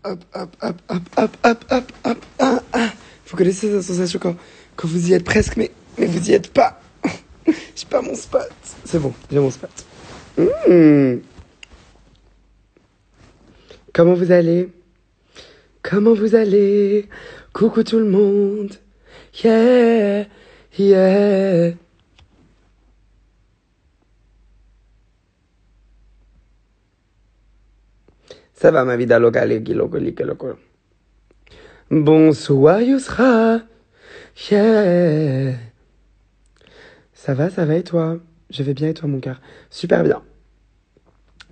hop, hop, hop, hop, hop, hop, hop, hop, ah, ah. Vous connaissez cette sensation quand vous y êtes presque, mais vous y êtes pas. J'ai pas mon spot. C'est bon, j'ai mon spot. Comment vous allez? Comment vous allez? Coucou tout le monde. Yeah, yeah. Ça va ma vida loca, loco. Bonsoir Yousra. Yeah. Ça va et toi? Je vais bien et toi mon cœur? Super bien.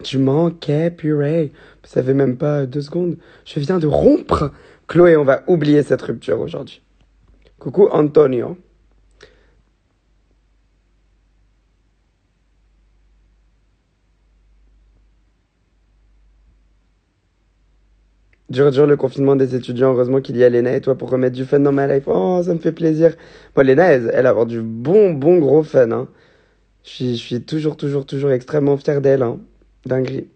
Tu manquais, purée. Ça fait même pas 2 secondes. Je viens de rompre. Chloé, on va oublier cette rupture aujourd'hui. Coucou Antonio. Dur, le confinement des étudiants. Heureusement qu'il y a Léna et toi pour remettre du fun dans ma life. Oh, ça me fait plaisir. Bon, Léna, elle va avoir du bon gros fun. Hein. Je suis toujours extrêmement fier d'elle. Hein. Dinguerie.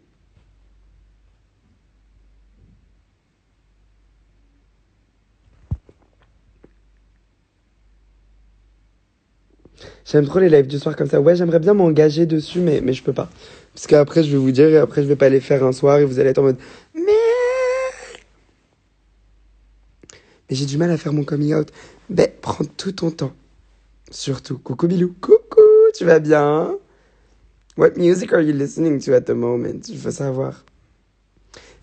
J'aime trop les lives du soir comme ça. Ouais, j'aimerais bien m'engager dessus, mais je peux pas. Parce qu'après, je vais vous dire, et après, je vais pas les faire un soir, et vous allez être en mode... Mais j'ai du mal à faire mon coming out. Ben, prends tout ton temps. Surtout. Coucou Bilou. Coucou, tu vas bien? What music are you listening to at the moment? Je veux savoir.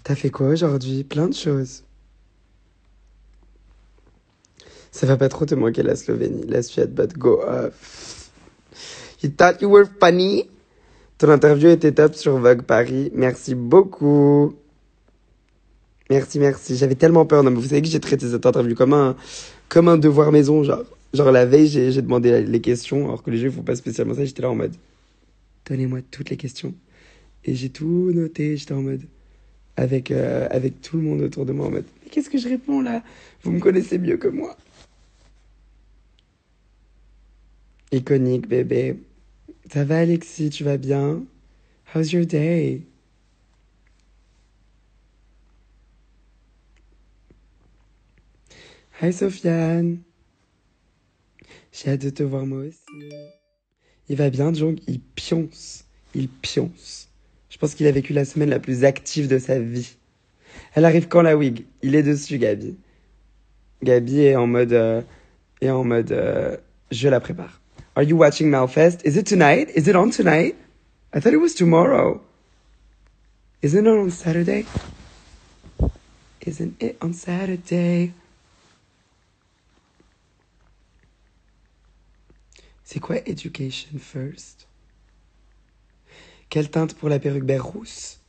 T'as fait quoi aujourd'hui? Plein de choses. Ça va pas trop te manquer la Slovénie. La Suède, but go off. You thought you were funny? Ton interview était top sur Vogue Paris. Merci beaucoup. Merci. J'avais tellement peur. Non, mais vous savez que j'ai traité cette interview comme un devoir maison. Genre la veille, j'ai demandé les questions, alors que les jeux, ils font pas spécialement ça. J'étais là en mode, donnez-moi toutes les questions. Et j'ai tout noté. J'étais en mode, avec tout le monde autour de moi, en mode, mais qu'est-ce que je réponds là? Vous me connaissez mieux que moi. Iconique, bébé. Ça va, Alexis? Tu vas bien? How's your day? Hi, Sofiane. J'ai hâte de te voir moi aussi. Il va bien, Jong? Il pionce. Je pense qu'il a vécu la semaine la plus active de sa vie. Elle arrive quand la wig? Il est dessus, Gabi. Gabi est en mode, je la prépare. Are you watching Malfest? Is it tonight? Is it on tonight? I thought it was tomorrow. Isn't it on Saturday? Isn't it on Saturday? C'est quoi Education First? Quelle teinte pour la perruque? Ben rousse.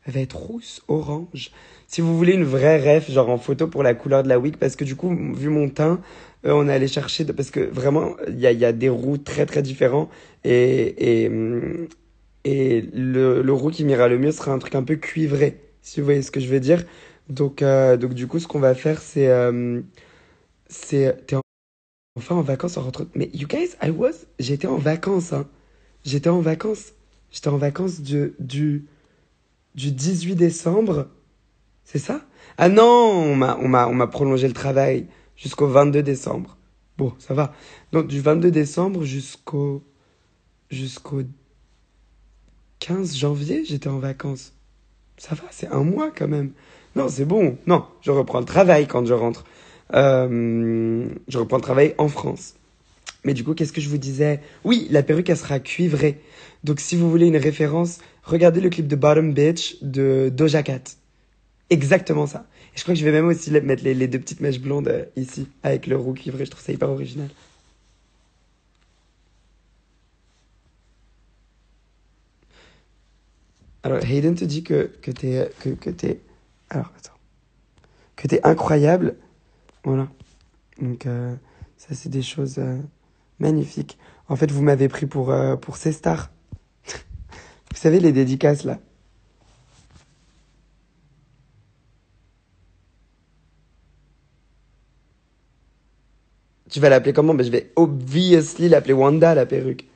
Elle va être rousse, orange. Si vous voulez une vraie ref, genre en photo pour la couleur de la wig, parce que du coup, vu mon teint, on est allé chercher, parce que vraiment, il y a des roux très différents, et le roux qui m'ira le mieux sera un truc un peu cuivré, si vous voyez ce que je veux dire. Donc du coup, ce qu'on va faire, t'es enfin en vacances, on rentre... Mais you guys, j'étais en vacances, hein. J'étais en vacances. J'étais en vacances du 18 décembre. C'est ça? Ah non, on m'a prolongé le travail jusqu'au 22 décembre. Bon, ça va. Donc du 22 décembre jusqu'au 15 janvier, j'étais en vacances. Ça va, c'est un mois quand même. Non, c'est bon. Non, je reprends le travail quand je rentre. Je reprends le travail en France. Mais du coup, qu'est-ce que je vous disais? Oui, la perruque, elle sera cuivrée. Donc si vous voulez une référence, regardez le clip de Bottom Bitch de Doja Cat. Exactement ça. Et je crois que je vais même aussi mettre les 2 petites mèches blondes ici, avec le roux cuivré. Je trouve ça hyper original. Alors, Hayden te dit que t'es... Alors, attends. Que t'es incroyable. Voilà. Donc, ça, c'est des choses magnifiques. En fait, vous m'avez pris pour ces stars. Vous savez, les dédicaces, là. Tu vas l'appeler comment? Ben, je vais obviously l'appeler Wanda, la perruque.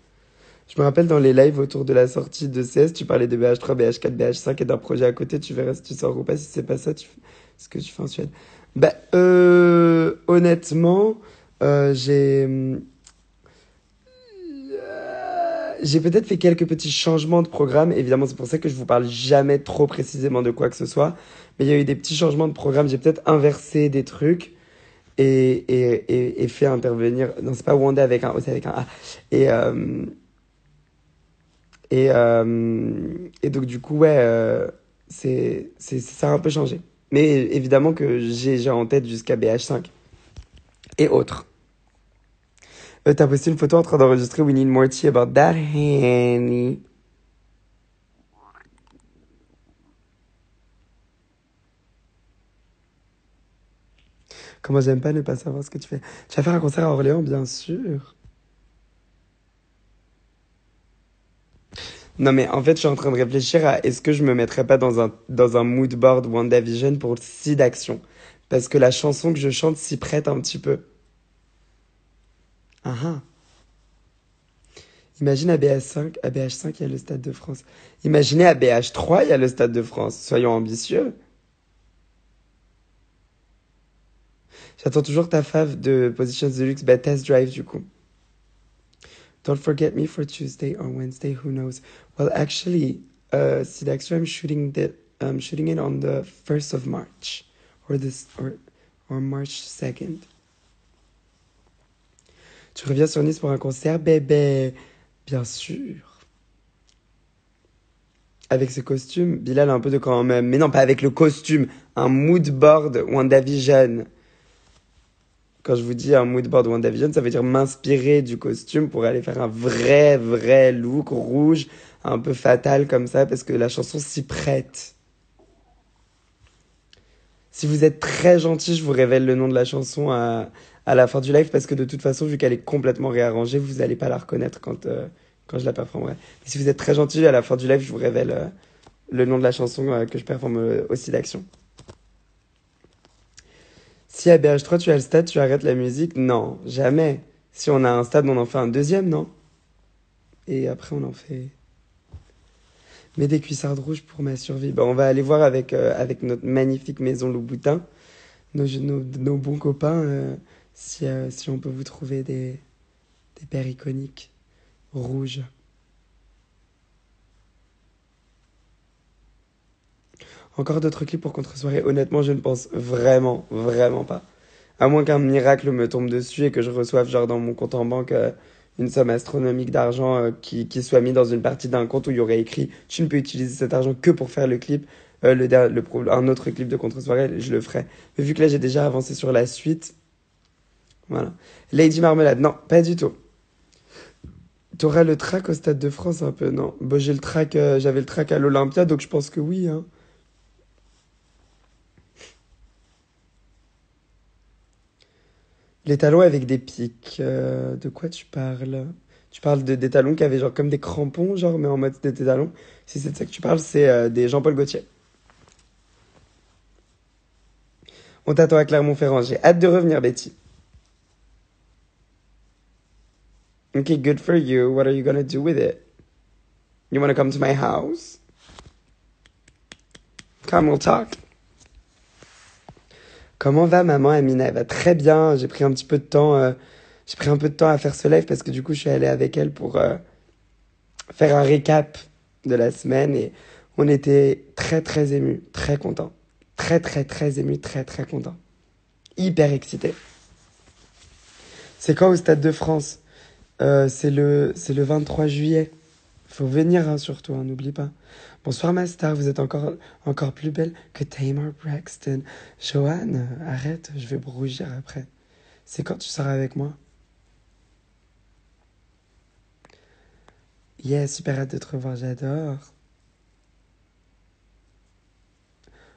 Je me rappelle dans les lives autour de la sortie de CS, tu parlais de BH3, BH4, BH5 et d'un projet à côté, tu verras si tu sors ou pas. Si c'est pas ça, ce que tu fais en Suède. Bah, honnêtement, j'ai j'ai peut-être fait quelques petits changements de programme. Évidemment, c'est pour ça que je vous parle jamais trop précisément de quoi que ce soit. Mais il y a eu des petits changements de programme. J'ai peut-être inversé des trucs et fait intervenir. Non, c'est pas Wanda avec un O, c'est avec un A. Et, euh, et donc, du coup, ouais, ça a un peu changé. Mais évidemment que j'ai en tête jusqu'à BH5 et autres. T'as posté une photo en train d'enregistrer We Need More Tea About That, honey. Comment j'aime pas ne pas savoir ce que tu fais. Tu vas faire un concert à Orléans, bien sûr. Non, mais en fait, je suis en train de réfléchir à est-ce que je me mettrais pas dans un mood board WandaVision pour le site d'action. Parce que la chanson que je chante s'y prête un petit peu. Ah ah. Imagine à BH5, il y a le Stade de France. Imaginez à BH3, il y a le Stade de France. Soyons ambitieux. J'attends toujours ta fave de Positions Deluxe, bah, Test Drive du coup. Don't forget me for Tuesday or Wednesday, who knows? Well, actually, Sidaxo, I'm shooting it on the 1st of March, or March 2nd. Tu reviens sur Nice pour un concert, bébé? Bien sûr. Avec ce costume, Bilal a un peu de quand même. Mais non, pas avec le costume. Un mood board WandaVision. Quand je vous dis un mood board WandaVision, ça veut dire m'inspirer du costume pour aller faire un vrai look rouge, un peu fatal comme ça, parce que la chanson s'y prête. Si vous êtes très gentil, je vous révèle le nom de la chanson à la fin du live, parce que de toute façon, vu qu'elle est complètement réarrangée, vous n'allez pas la reconnaître quand je la performerai. Mais si vous êtes très gentil, à la fin du live, je vous révèle le nom de la chanson que je performe aussi d'action. Si à BH3 tu as le stade, tu arrêtes la musique? Non, jamais. Si on a un stade, on en fait un deuxième, non? Et après, on en fait. Mets des cuissardes rouges pour ma survie. Bah, on va aller voir avec notre magnifique maison Louboutin, nos bons copains, si on peut vous trouver des paires iconiques rouges. Encore d'autres clips pour contre-soirée? Honnêtement, je ne pense vraiment pas. À moins qu'un miracle me tombe dessus et que je reçoive genre dans mon compte en banque une somme astronomique d'argent qui soit mis dans une partie d'un compte où il y aurait écrit tu ne peux utiliser cet argent que pour faire le clip, un autre clip de contre-soirée, je le ferai. Mais vu que là j'ai déjà avancé sur la suite, voilà. Lady Marmelade, non, pas du tout. T'auras le track au Stade de France un peu, non? Bon, j'avais le track à l'Olympia, donc je pense que oui, hein. Les talons avec des pics, de quoi tu parles? Tu parles des talons qui avaient genre comme des crampons, genre, mais en mode des talons. Si c'est de ça que tu parles, c'est des Jean-Paul Gaultier. On t'attend à Clermont-Ferrand. J'ai hâte de revenir, Betty. Okay, good for you. What are you gonna do with it? You wanna come to my house? Come, we'll talk. Comment va maman Amina? Elle va très bien. J'ai pris un petit peu de temps. J'ai pris un peu de temps à faire ce live parce que du coup, je suis allée avec elle pour faire un récap de la semaine et on était très émus, très contents. Très émus, très contents. Hyper excités. C'est quand au Stade de France? C'est le 23 juillet. Faut venir hein, surtout, hein, n'oublie pas. Bonsoir ma star, vous êtes encore plus belle que Tamar Braxton. Joanne, arrête, je vais rougir après. C'est quand tu seras avec moi? Yeah, super hâte de te revoir, j'adore.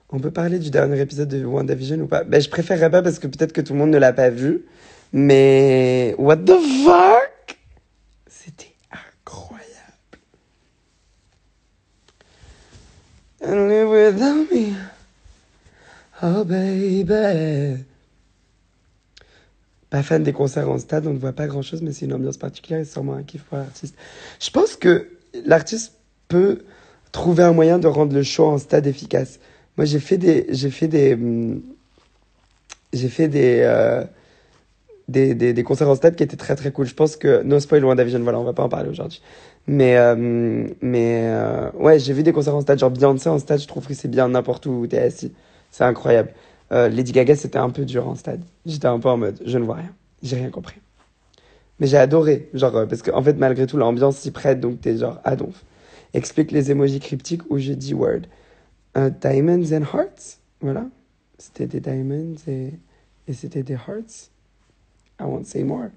On peut parler du dernier épisode de WandaVision ou pas? Ben, je préférerais pas parce que peut-être que tout le monde ne l'a pas vu. Mais what the fuck? C'était incroyable. And live without me. Oh baby. Pas fan des concerts en stade, on ne voit pas grand-chose, mais c'est une ambiance particulière et c'est sûrement un kiff pour l'artiste. Je pense que l'artiste peut trouver un moyen de rendre le show en stade efficace. Moi, j'ai fait des concerts en stade qui étaient très très cool. Je pense que No Spoil WandaVision, voilà, on va pas en parler aujourd'hui. Ouais, j'ai vu des concerts en stade, genre Beyoncé en stade, je trouve que c'est bien n'importe où t'es assis. C'est incroyable. Lady Gaga, c'était un peu dur en stade. J'étais un peu en mode, je ne vois rien. J'ai rien compris. Mais j'ai adoré, genre, parce qu'en fait, malgré tout, l'ambiance s'y prête, donc t'es genre, ah donc. Explique les émojis cryptiques où je dis word. Diamonds and hearts, voilà. C'était des diamonds et c'était des hearts. I won't say more.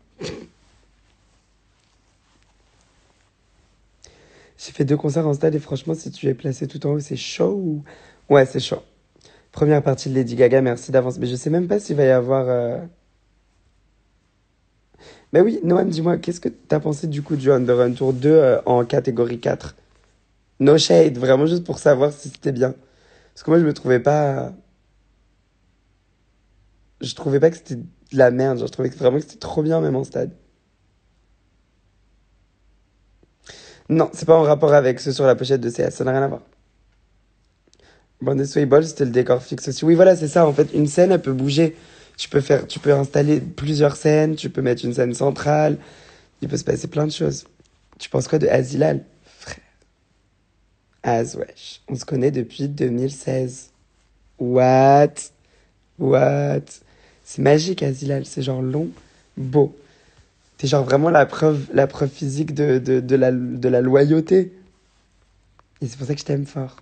J'ai fait 2 concerts en stade et franchement, si tu es placé tout en haut, c'est chaud ou... Ouais, c'est chaud. Première partie de Lady Gaga, merci d'avance. Mais je sais même pas s'il va y avoir... Mais oui, Noam, dis-moi, qu'est-ce que t'as pensé du coup du Under Run Tour 2 en catégorie 4? No shade, vraiment juste pour savoir si c'était bien. Parce que moi, je me trouvais pas... Je trouvais pas que c'était de la merde. Genre, je trouvais vraiment que c'était trop bien, même en stade. Non, c'est pas en rapport avec ceux sur la pochette de CS, ça n'a rien à voir. Bon, Sway Ball, c'était le décor fixe aussi. Oui, voilà, c'est ça. En fait, une scène, elle peut bouger. Tu peux installer plusieurs scènes, tu peux mettre une scène centrale. Il peut se passer plein de choses. Tu penses quoi de Azilal? Frère, Az, wesh. On se connaît depuis 2016. What? What? C'est magique, Azilal. C'est genre long, beau. T'es genre vraiment la preuve physique de la loyauté. Et c'est pour ça que je t'aime fort.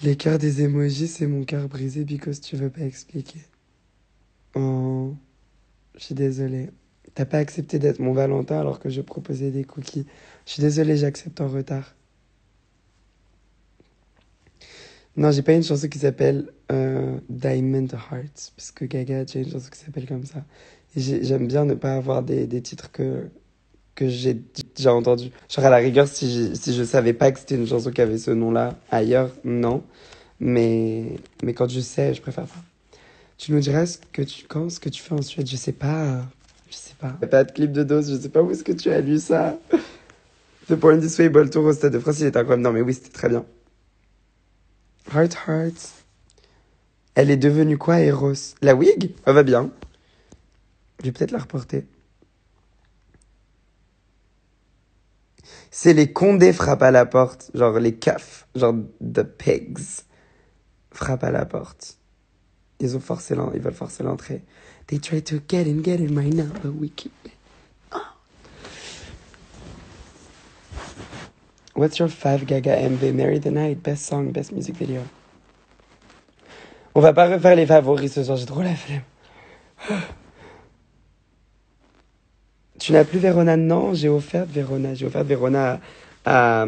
Les cœurs des emojis, c'est mon cœur brisé because tu veux pas expliquer. Oh, je suis désolée. T'as pas accepté d'être mon Valentin alors que je proposais des cookies. Je suis désolée, j'accepte en retard. Non, j'ai pas une chanson qui s'appelle Diamond Hearts, parce que Gaga a déjà une chanson qui s'appelle comme ça. Et j'aime bien ne pas avoir des titres que j'ai déjà entendus. Genre à la rigueur, si je savais pas que c'était une chanson qui avait ce nom-là ailleurs, non. Mais quand je sais, je préfère ça. Tu nous diras ce que tu fais en Suède, je sais pas. Je sais pas. Y a pas de clip de dose, je sais pas où est-ce que tu as lu ça. C'est pour une Disway Tour au Stade de France, il était incroyable. Non mais oui, c'était très bien. Heart Heart. Elle est devenue quoi, Eros? La wig? Elle va bien. Je vais peut-être la reporter. C'est les Condés frappent à la porte. Genre les keufs. Genre the pigs. Frappent à la porte. Ils veulent forcer l'entrée. They try to get in right now, but we keep it. What's your 5 Gaga MV? Marry the Night, best song, best music video. On va pas refaire les favoris ce soir, j'ai trop la flemme. Tu n'as plus Verona? Non, j'ai offert Verona. J'ai offert Verona à,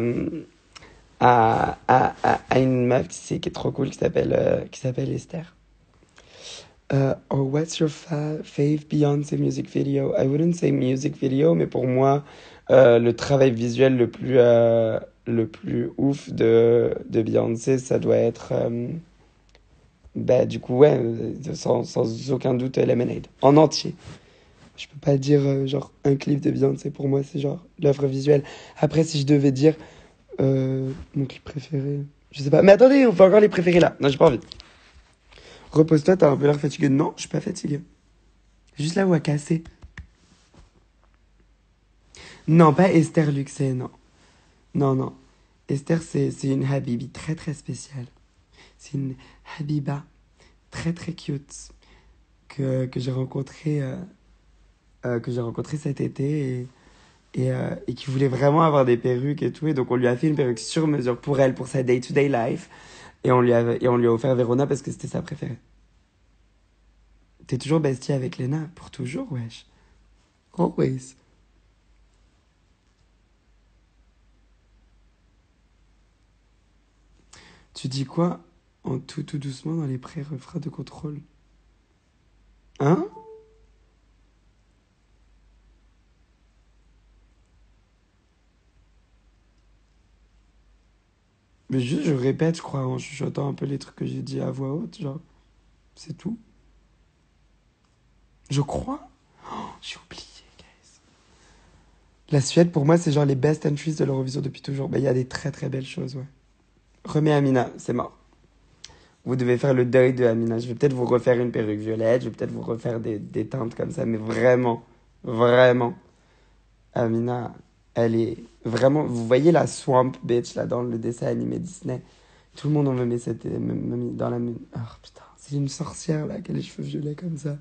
à une meuf qui est trop cool qui s'appelle Esther. Or what's your fave Beyoncé music video? I wouldn't say music video, mais pour moi, le travail visuel le plus ouf de Beyoncé, ça doit être, bah, du coup, ouais, sans aucun doute, Lemonade. En entier. Je peux pas dire, genre, un clip de Beyoncé, pour moi, c'est genre l'œuvre visuelle. Après, si je devais dire mon clip préféré, je sais pas. Mais attendez, on fait encore les préférés là. Non, j'ai pas envie. Repose-toi, t'as un peu l'air fatigué. Non, je suis pas fatigué. Juste la voix cassée. Non, pas Esther Luxet, non. Non, non. Esther, c'est une Habibi très très spéciale. C'est une Habiba très très cute que j'ai rencontré cet été et qui voulait vraiment avoir des perruques et tout. Et donc on lui a fait une perruque sur mesure pour elle, pour sa day-to-day life. Et on lui a offert Verona parce que c'était sa préférée. T'es toujours bestie avec Lena? Pour toujours, wesh. Always. Tu dis quoi en tout doucement dans les pré-refrains de contrôle? Hein? Mais juste, je répète, je crois, en chuchotant un peu les trucs que j'ai dit à voix haute, genre. C'est tout. Je crois. J'ai oublié, guys. La Suède, pour moi, c'est genre les best entries de l'Eurovision depuis toujours. Il y a des très très belles choses, ouais. Remets Amina, c'est mort. Vous devez faire le deuil de Amina. Je vais peut-être vous refaire une perruque violette, je vais peut-être vous refaire des teintes comme ça, mais vraiment, vraiment, Amina, elle est vraiment... Vous voyez la Swamp Bitch, là, dans le dessin animé Disney. Tout le monde en me met dans la... Oh, putain, c'est une sorcière, là, qui a les cheveux violets comme ça.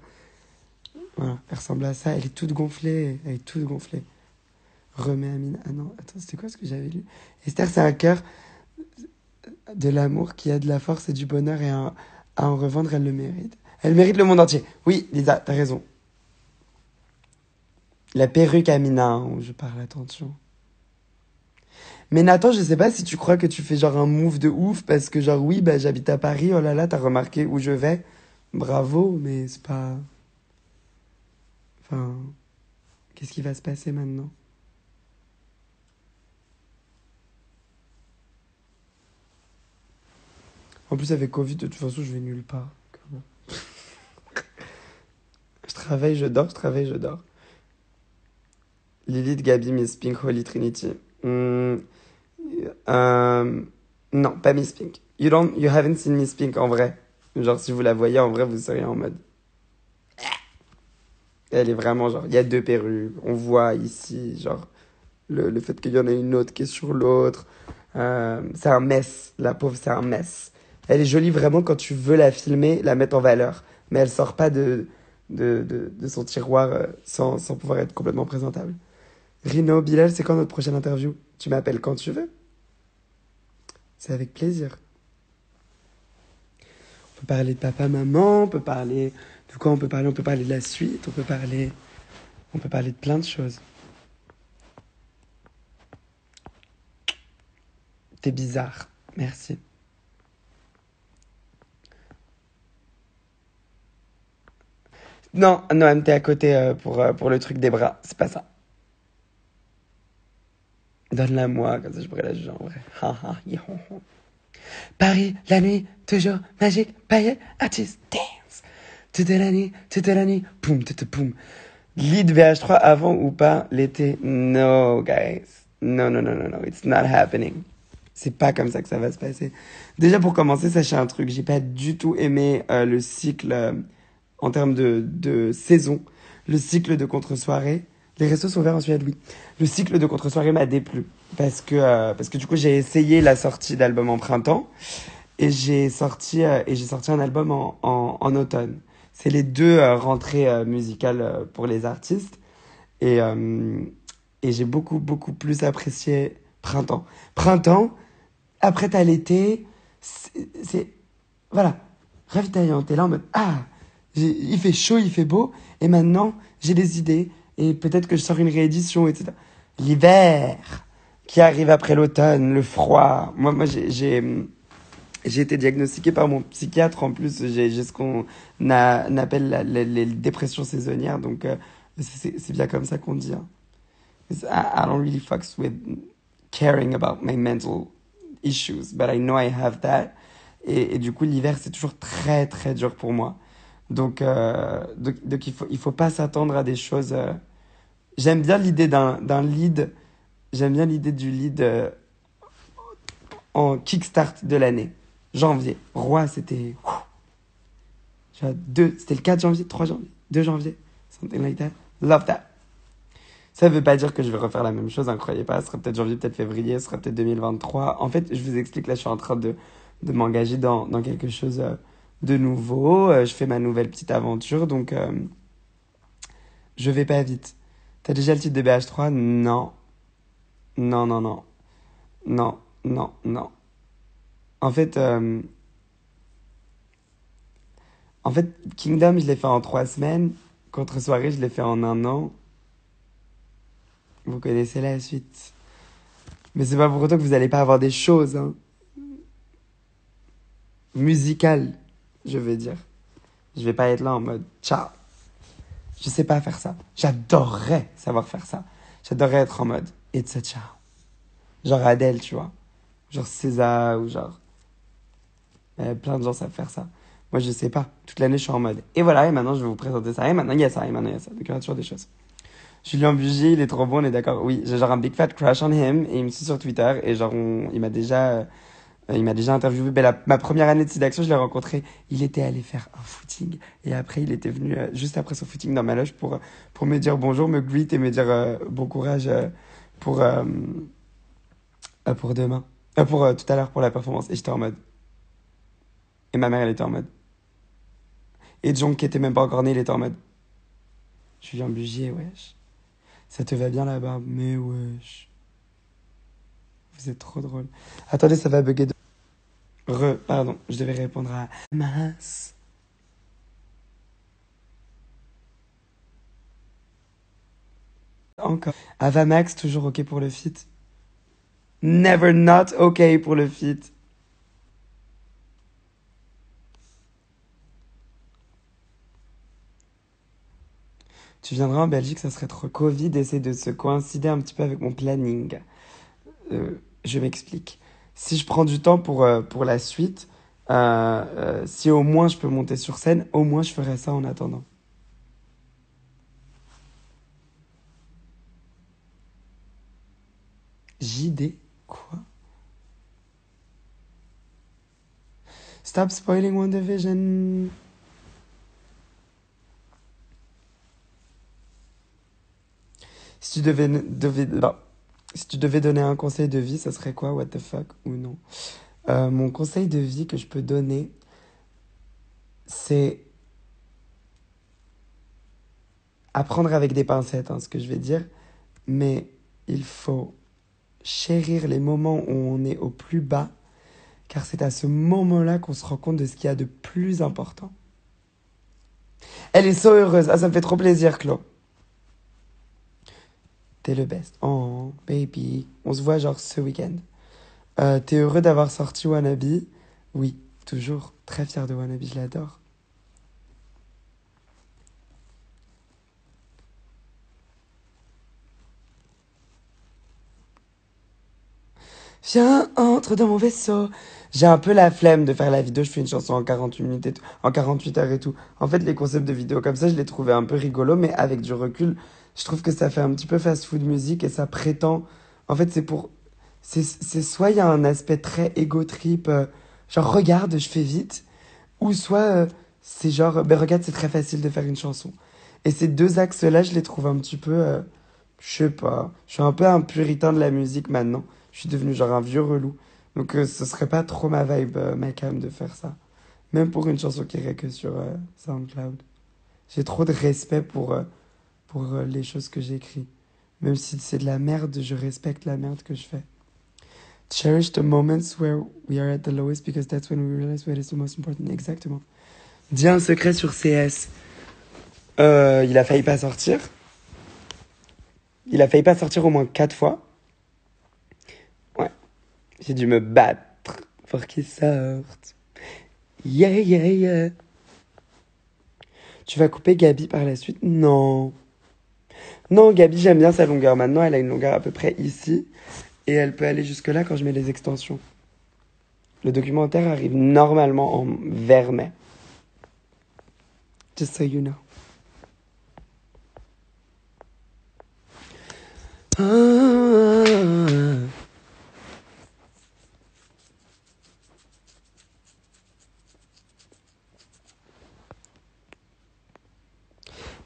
Voilà, elle ressemble à ça. Elle est toute gonflée. Elle est toute gonflée. Remets Amina. Ah non, attends, c'était quoi ce que j'avais lu? Esther, c'est un cœur de l'amour qui a de la force et du bonheur et à en revendre, elle le mérite. Elle mérite le monde entier. Oui, Lisa, t'as raison. La perruque Amina, hein, où je parle, attention. Mais Nathan, je sais pas si tu crois que tu fais genre un move de ouf parce que genre oui, bah j'habite à Paris, oh là là, t'as remarqué où je vais. Bravo, mais c'est pas... Enfin, qu'est-ce qui va se passer maintenant? En plus, avec Covid, de toute façon, je vais nulle part. Je travaille, je dors, je travaille, je dors. Lilith, Gabi, Miss Pink, Holy Trinity. Euh, non, pas Miss Pink. You haven't seen Miss Pink en vrai. Genre, si vous la voyez en vrai, vous seriez en mode. Elle est vraiment genre, il y a deux perruques. On voit ici, genre, le fait qu'il y en ait une autre qui est sur l'autre. C'est un mess. La pauvre, c'est un mess. Elle est jolie vraiment quand tu veux la filmer, la mettre en valeur. Mais elle sort pas de son tiroir sans pouvoir être complètement présentable. Rino, Bilal, c'est quand notre prochaine interview? Tu m'appelles quand tu veux. C'est avec plaisir. On peut parler de papa, maman, on peut parler de quoi on peut parler? On peut parler de la suite, on peut parler de plein de choses. T'es bizarre. Merci. Non, Noam, t'es à côté pour le truc des bras. C'est pas ça. Donne-la moi, comme ça je pourrais la juger en vrai. Ha, ha, yo. Paris, la nuit, toujours magique, paillettes, artiste, dance. Toute la nuit, poum, tout, poum. Lead VH3 avant ou pas l'été? No, guys. No, no, no, no, no. It's not happening. C'est pas comme ça que ça va se passer. Déjà, pour commencer, sachez un truc. J'ai pas du tout aimé le cycle en termes de saison. Le cycle de contre-soirée. Les restos sont ouverts en Suède, oui. Le cycle de contre-soirée m'a déplu. Parce que du coup, j'ai essayé la sortie d'album en printemps. Et j'ai sorti un album en automne. C'est les deux rentrées musicales pour les artistes. Et, euh, et j'ai beaucoup, beaucoup plus apprécié printemps. Printemps, après t'as l'été, voilà, ravitaillant. T'es là en mode, ah, il fait chaud, il fait beau, et maintenant j'ai des idées, et peut-être que je sors une réédition, etc. L'hiver, qui arrive après l'automne, le froid. Moi j'ai été diagnostiqué par mon psychiatre. En plus, j'ai ce qu'on appelle les dépressions saisonnières. Donc, c'est bien comme ça qu'on dit. Hein. I don't really fucks with caring about my mental issues, but I know I have that. Et du coup, l'hiver, c'est toujours très, très dur pour moi. Donc il faut pas s'attendre à des choses... J'aime bien l'idée d'un lead. J'aime bien l'idée du lead en kickstart de l'année. Janvier. Roi, c'était... C'était le 4 janvier, 3 janvier, 2 janvier. Something like that. Love that. Ça veut pas dire que je vais refaire la même chose, hein, croyez pas. Ce sera peut-être janvier, peut-être février, ce sera peut-être 2023. En fait, je vous explique, là, je suis en train de m'engager dans quelque chose de nouveau. Je fais ma nouvelle petite aventure, donc je vais pas vite. T'as déjà le titre de BH3? Non. Non, non, non. Non, non, non. En fait, euh, En fait, Kingdom, je l'ai fait en 3 semaines. Contre Soirée, je l'ai fait en un an. Vous connaissez la suite. Mais c'est pas pour autant que vous allez pas avoir des choses, hein. Musicales, je veux dire. Je vais pas être là en mode ciao. Je sais pas faire ça. J'adorerais savoir faire ça. J'adorerais être en mode it's a ciao. Genre Adele, tu vois. Genre César ou genre. Plein de gens savent faire ça. Moi, je sais pas. Toute l'année, je suis en mode. Et voilà, et maintenant, je vais vous présenter ça. Et maintenant, il y a ça, et maintenant, il y a ça. Donc, il y a toujours des choses. Julien Bugier, il est trop bon, on est d'accord. Oui, j'ai genre un big fat crush on him, et il me suit sur Twitter, et genre, il m'a déjà interviewé. Ben, ma première année de SIDAction, je l'ai rencontré. Il était allé faire un footing. Et après, il était venu, juste après son footing, dans ma loge pour me dire bonjour, me greet et me dire bon courage pour, euh, pour demain. Pour tout à l'heure, pour la performance. Et j'étais en mode. Et ma mère, elle était en mode. Et John, qui était même pas encore né, il était en mode. Julien Bugier, wesh. Ça te va bien la barbe? Mais wesh. Vous êtes trop drôle. Attendez, ça va bugger. Pardon, je devais répondre à Mass. Encore. Avamax, toujours ok pour le feat. Never not ok pour le feat. Tu viendras en Belgique, ça serait trop. Covid essaie de se coïncider un petit peu avec mon planning. Je m'explique. Si je prends du temps pour la suite, si au moins je peux monter sur scène, au moins je ferai ça en attendant. JD? Quoi? Stop spoiling WandaVision. Si tu non. Si tu devais donner un conseil de vie, ça serait quoi? What the fuck? Ou non? Mon conseil de vie que je peux donner, c'est apprendre avec des pincettes, hein, ce que je vais dire. Mais il faut chérir les moments où on est au plus bas, car c'est à ce moment-là qu'on se rend compte de ce qu'il y a de plus important. Elle est so heureuse. Ah, ça me fait trop plaisir, Chlo. T'es le best. Oh, baby. On se voit genre ce week-end. T'es heureux d'avoir sorti Wannabe? Oui, toujours. Très fier de Wannabe, je l'adore. Viens, entre dans mon vaisseau. J'ai un peu la flemme de faire la vidéo, je fais une chanson en 48 minutes et tout, en 48 heures et tout. En fait, les concepts de vidéos comme ça, je les trouvais un peu rigolos, mais avec du recul, je trouve que ça fait un petit peu fast-food musique et ça prétend. En fait, c'est soit il y a un aspect très ego trip, genre regarde, je fais vite, ou soit c'est genre, ben regarde, c'est très facile de faire une chanson. Et ces deux axes-là, je les trouve un petit peu, je sais pas, je suis un peu un puritain de la musique maintenant. Je suis devenu genre un vieux relou. Donc ce serait pas trop ma vibe, ma cam, de faire ça. Même pour une chanson qui irait que sur SoundCloud. J'ai trop de respect pour les choses que j'écris. Même si c'est de la merde, je respecte la merde que je fais. Cherish the moments where we are at the lowest because that's when we realize what is the most important. Exactement. Dis un secret sur CS. Il a failli pas sortir. Il a failli pas sortir au moins 4 fois. Ouais. J'ai dû me battre pour qu'il sorte. Yeah, yeah, yeah. Tu vas couper Gabi par la suite? Non. Non, Gabi, j'aime bien sa longueur. Maintenant, elle a une longueur à peu près ici. Et elle peut aller jusque-là quand je mets les extensions. Le documentaire arrive normalement en vers-mai. Just so you know. Ah.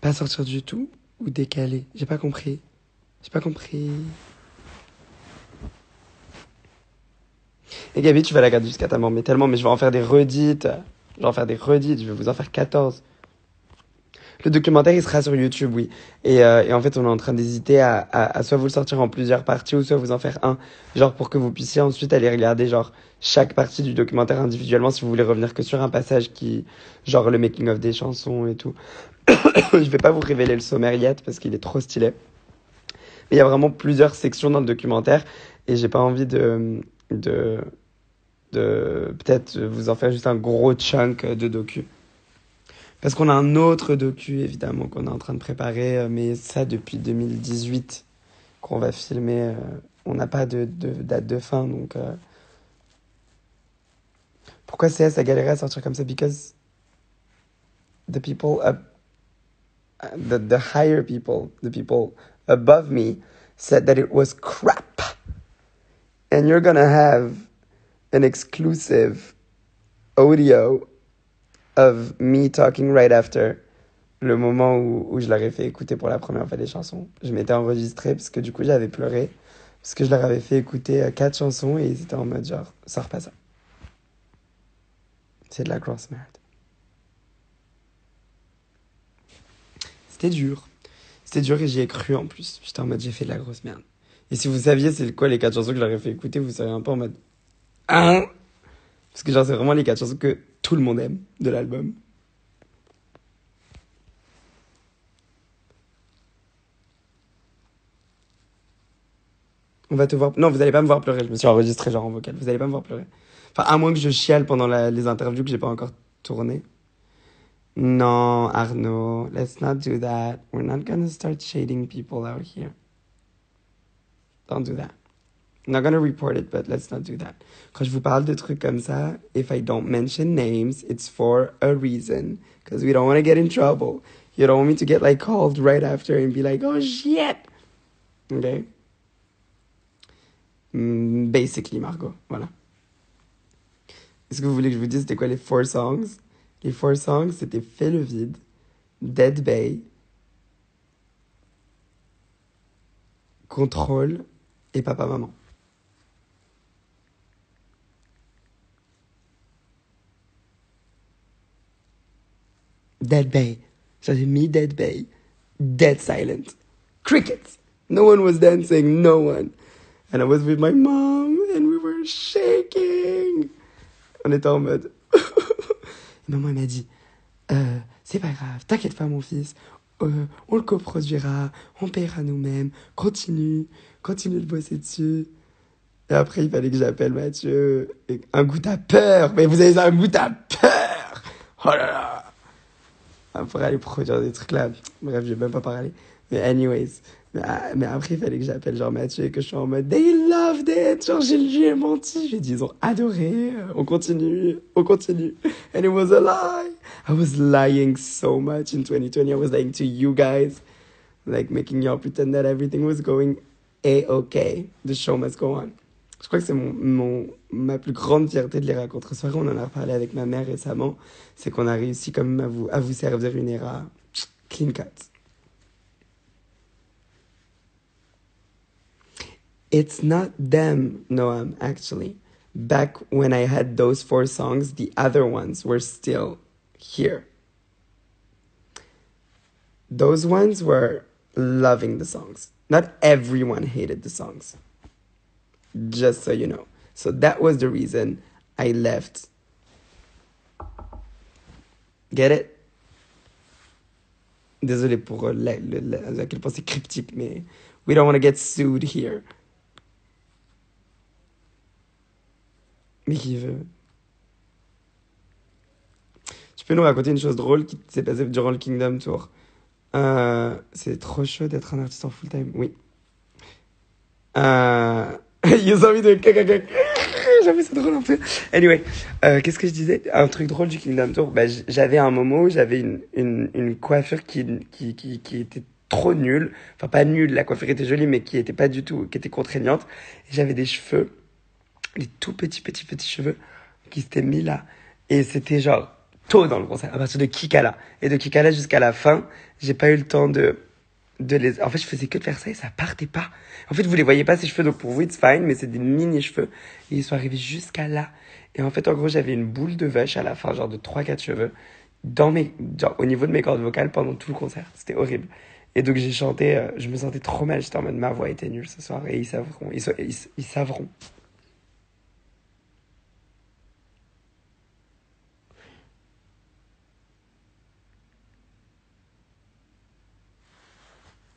Pas sortir du tout ou décaler? J'ai pas compris. J'ai pas compris. Et Gabi, tu vas la garder jusqu'à ta mort, mais tellement, mais je vais en faire des redites. Je vais en faire des redites, je vais vous en faire 14. Le documentaire, il sera sur YouTube, oui. Et en fait, on est en train d'hésiter à soit vous le sortir en plusieurs parties ou soit vous en faire un. Genre pour que vous puissiez ensuite aller regarder genre chaque partie du documentaire individuellement si vous voulez revenir que sur un passage qui... Genre le making of des chansons et tout. Je vais pas vous révéler le sommaire yet parce qu'il est trop stylé. Mais il y a vraiment plusieurs sections dans le documentaire et j'ai pas envie de, de peut-être vous en faire juste un gros chunk de docu. Parce qu'on a un autre docu, évidemment, qu'on est en train de préparer, mais ça depuis 2018, qu'on va filmer. On n'a pas de date de fin, donc... Pourquoi CS a galéré à sortir comme ça? Because the people up, the higher people, the people above me said that it was crap. And you're gonna have an exclusive audio of me talking right after le moment où je leur ai fait écouter pour la première fois les chansons. Je m'étais enregistré parce que du coup j'avais pleuré parce que je leur avais fait écouter 4 chansons et ils étaient en mode genre sors pas ça. C'est de la grosse merde. C'était dur. C'était dur et j'y ai cru en plus. J'étais en mode j'ai fait de la grosse merde. Et si vous saviez c'est quoi les 4 chansons que je leur ai fait écouter, vous seriez un peu en mode hein? Parce que genre c'est vraiment les 4 chansons que tout le monde aime de l'album. On va te voir... Non, vous allez pas me voir pleurer. Je me suis enregistré genre en vocal. Vous allez pas me voir pleurer. Enfin, à moins que je chiale pendant les interviews que j'ai pas encore tournées. Non, Arnaud, let's not do that. We're not gonna start shading people out here. Don't do that. I'm not gonna report it, but let's not do that. Quand je vous parle de trucs comme ça, if I don't mention names, it's for a reason. Because we don't want to get in trouble. You don't want me to get like called right after and be like, oh shit. Okay? Basically, Margot. Voilà. Est-ce que vous voulez que je vous dise c'était quoi les 4 songs? Les 4 songs, c'était Fais le vide, Dead Bay, Contrôle et Papa Maman. Dead Bay. J'avais mis Dead Bay. Dead silent. Crickets. No one was dancing, no one. And I was with my mom and we were shaking. On était en mode... Maman m'a dit, c'est pas grave, t'inquiète pas mon fils, on le coproduira, on paiera nous-mêmes, continue de bosser dessus. Et après il fallait que j'appelle Mathieu, et un goût à peur, mais vous avez un goût à peur. Oh là là. Pour aller produire des trucs là, bref je vais même pas parler. Mais anyways, mais après il fallait que j'appelle genre Mathieu et que je sois en mode they loved it, genre j'ai menti, j'ai dit ils ont adoré, on continue, and it was a lie. I was lying so much in 2020, I was lying to you guys, like making y'all pretend that everything was going a-okay, the show must go on. Je crois que c'est ma plus grande fierté de les raconter ce soir, on en a reparlé avec ma mère récemment, c'est qu'on a réussi quand même à vous servir une era clean cut. It's not them, Noam, actually. Back when I had those 4 songs, the other ones were still here. Those ones were loving the songs. Not everyone hated the songs. Just so you know. So that was the reason I left. Get it? Désolé pour à quel point c'est cryptique, mais we don't want to get sued here. Mais qui veut? Tu peux nous raconter une chose drôle qui s'est passée durant le Kingdom Tour? C'est trop chaud d'être un artiste en full time. Oui. Ils ont envie de... J'avoue, c'est drôle un peu. Anyway, qu'est-ce que je disais? Un truc drôle du Kingdom Tour. Bah, j'avais un moment où j'avais une coiffure qui était trop nulle. Enfin, pas nulle, la coiffure était jolie, mais qui était pas du tout, qui était contraignante. Et j'avais des cheveux, les tout petits cheveux qui s'étaient mis là. Et c'était genre tôt dans le concert, à partir de Kikala. Et de Kikala jusqu'à la fin, j'ai pas eu le temps de les... En fait, je faisais que de faire ça et ça partait pas. En fait, vous les voyez pas, ces cheveux, donc pour vous, it's fine, mais c'est des mini-cheveux. Et ils sont arrivés jusqu'à là. Et en fait, en gros, j'avais une boule de vache à la fin, genre de 3-4 cheveux, genre, au niveau de mes cordes vocales pendant tout le concert. C'était horrible. Et donc, j'ai chanté, je me sentais trop mal. J'étais en mode, ma voix était nulle ce soir. Et ils savront. Ils savront.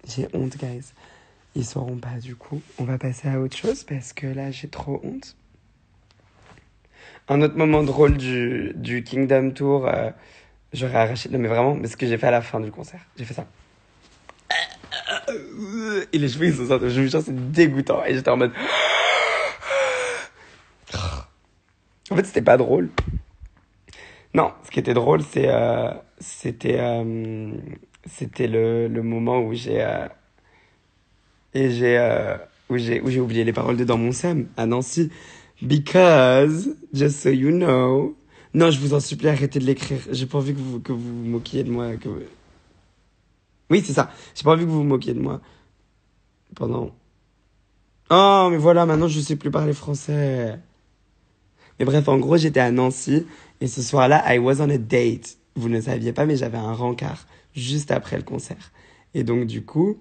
J'ai honte, guys. Ils sauront pas, du coup. On va passer à autre chose parce que là, j'ai trop honte. Un autre moment drôle du Kingdom Tour, j'aurais arraché... Non, mais vraiment, mais ce que j'ai fait à la fin du concert. J'ai fait ça. Et les cheveux, ils sont sortis. Je me sens, c'est dégoûtant. Et j'étais en mode... En fait, c'était pas drôle. Non, ce qui était drôle, c'était le moment où et j'ai, où j'ai oublié les paroles de Dans mon Sam à Nancy. Because, just so you know. Non, je vous en supplie, arrêtez de l'écrire. J'ai pas envie que vous vous moquiez de moi. Oui, c'est ça. J'ai pas envie que vous vous moquiez de moi pendant. Oh, mais voilà, maintenant je sais plus parler français. Mais bref, en gros, j'étais à Nancy et ce soir-là, I was on a date. Vous ne saviez pas, mais j'avais un rencard juste après le concert. Et donc, du coup,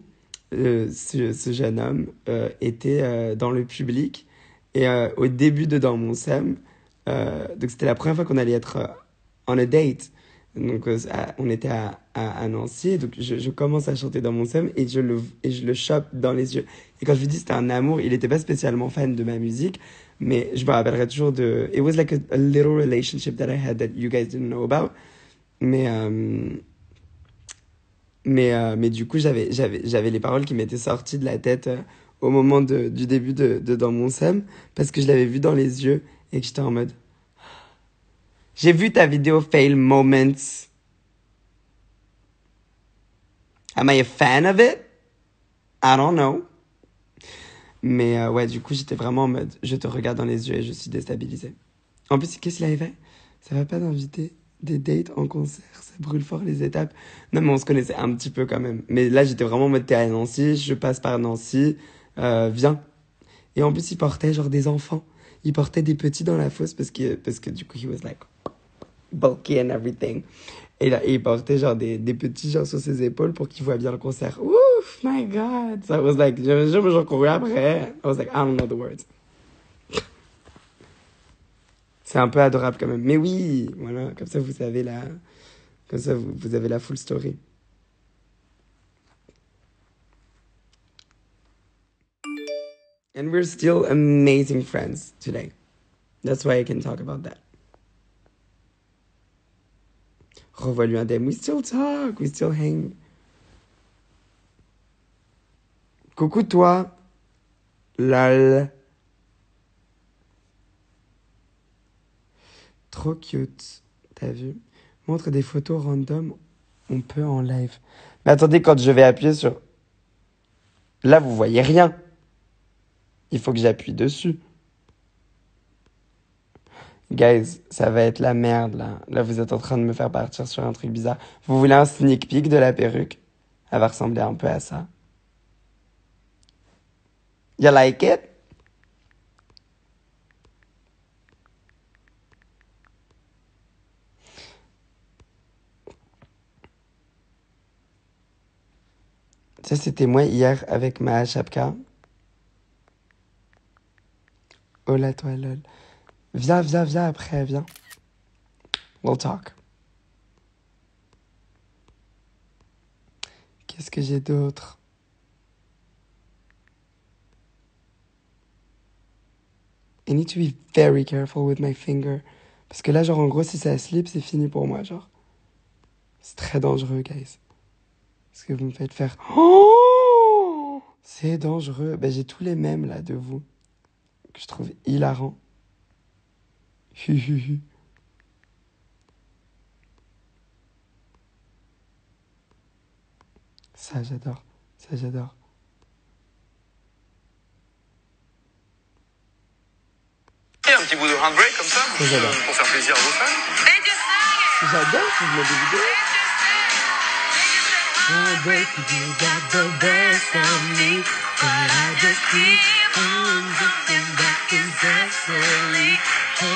ce jeune homme était dans le public et au début de Dans mon Sam, donc c'était la première fois qu'on allait être on a date. Donc, on était à Nancy, et donc je commence à chanter Dans mon Sam et je le chope dans les yeux. Et quand je lui dis c'était un amour, il n'était pas spécialement fan de ma musique, mais je me rappellerai toujours de. It was like a little relationship that I had that you guys didn't know about. Mais, mais du coup, j'avais les paroles qui m'étaient sorties de la tête au moment du début de Dans mon Sam, parce que je l'avais vu dans les yeux et que j'étais en mode. J'ai vu ta vidéo Fail Moments. Am I a fan of it? I don't know. Mais ouais, du coup, j'étais vraiment en mode, je te regarde dans les yeux et je suis déstabilisée. En plus, qu'est-ce qu'il avait fait? Ça va pas d'inviter des dates en concert, ça brûle fort les étapes. Non, mais on se connaissait un petit peu quand même. Mais là, j'étais vraiment en mode, t'es à Nancy, je passe par Nancy, viens. Et en plus, il portait genre des enfants. Il portait des petits dans la fosse parce que du coup, he was like bulky and everything. Et là, il portait genre des petits genre sur ses épaules pour qu'il voit bien le concert. Ouf, my God. So I was like, j'en courais après. I was like, I don't know the words. C'est un peu adorable quand même. Mais oui, voilà, comme ça vous savez comme ça vous avez la full story. And we're still amazing friends today. That's why I can talk about that. Revois-lui un DM. We still talk, we still hang. Coucou toi. Lol. Trop cute. T'as vu? Montre des photos random. On peut en live. Mais attendez, quand je vais appuyer sur... Là, vous voyez rien. Il faut que j'appuie dessus. Guys, ça va être la merde, là. Là, vous êtes en train de me faire partir sur un truc bizarre. Vous voulez un sneak peek de la perruque? Elle va ressembler un peu à ça. You like it? Ça, c'était moi hier avec ma chapka. Oh là, toi, lol. Viens après, viens. We'll talk. Qu'est-ce que j'ai d'autre? I need to be very careful with my finger. Parce que là, genre, en gros, si ça slip, c'est fini pour moi, genre. C'est très dangereux, guys. Ce que vous me faites faire. Oh, c'est dangereux. Ben, j'ai tous les mêmes, là, de vous. Que je trouve hilarants. Ça, j'adore. Ça, j'adore. Un petit bout de handbrake comme ça, pour faire plaisir à vos fans. J'adore ce mode de vidéo. Handbrake, you got the best of me, but I just keep on looking back incessantly. Oh,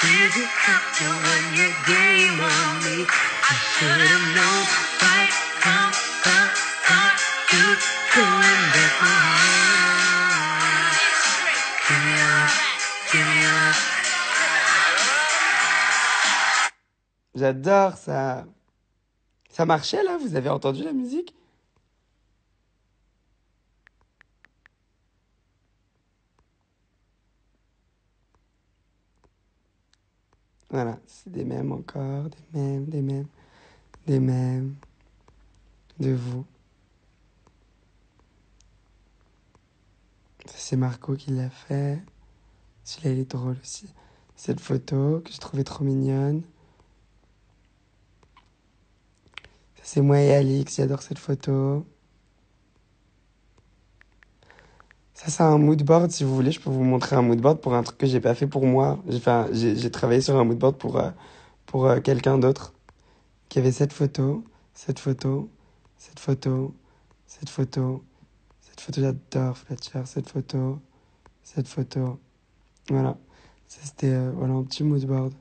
did you have to run your game on me? I should have known right from the start. Keep going back my heart. Give me up, give me up. J'adore ça. Ça marchait là? Vous avez entendu la musique? Voilà, c'est des mèmes encore, des mèmes de vous. Ça, c'est Marco qui l'a fait. Celui-là, il est drôle aussi. cette photo que j'ai trouvée trop mignonne. Ça, c'est moi et Alix, j'adore cette photo. Ça, c'est un mood board. Si vous voulez, je peux vous montrer un mood board pour un truc que j'ai pas fait pour moi. J'ai travaillé sur un mood board pour quelqu'un d'autre qui avait cette photo, cette photo, cette photo, cette photo, cette photo, j'adore Fletcher, cette photo, cette photo. Voilà. Ça, c'était voilà, un petit mood board.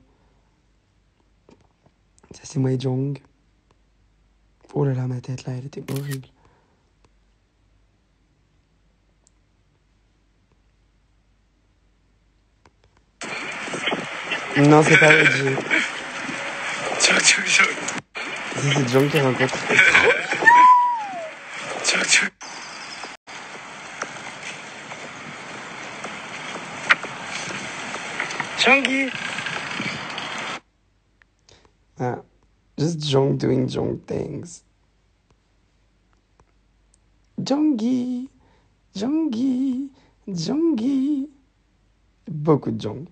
Ça, c'est moi et Jong. Oh là là, ma tête, là, elle était horrible. Non, c'est pas OG. Tchouk, tchouk, tchouk. Ça, c'est Jong qui rencontre. Tchouk, tchouk. Changi. Ah, just Jong doing Jong things. Jongi, Jongi, Jongi. Beaucoup de Jong.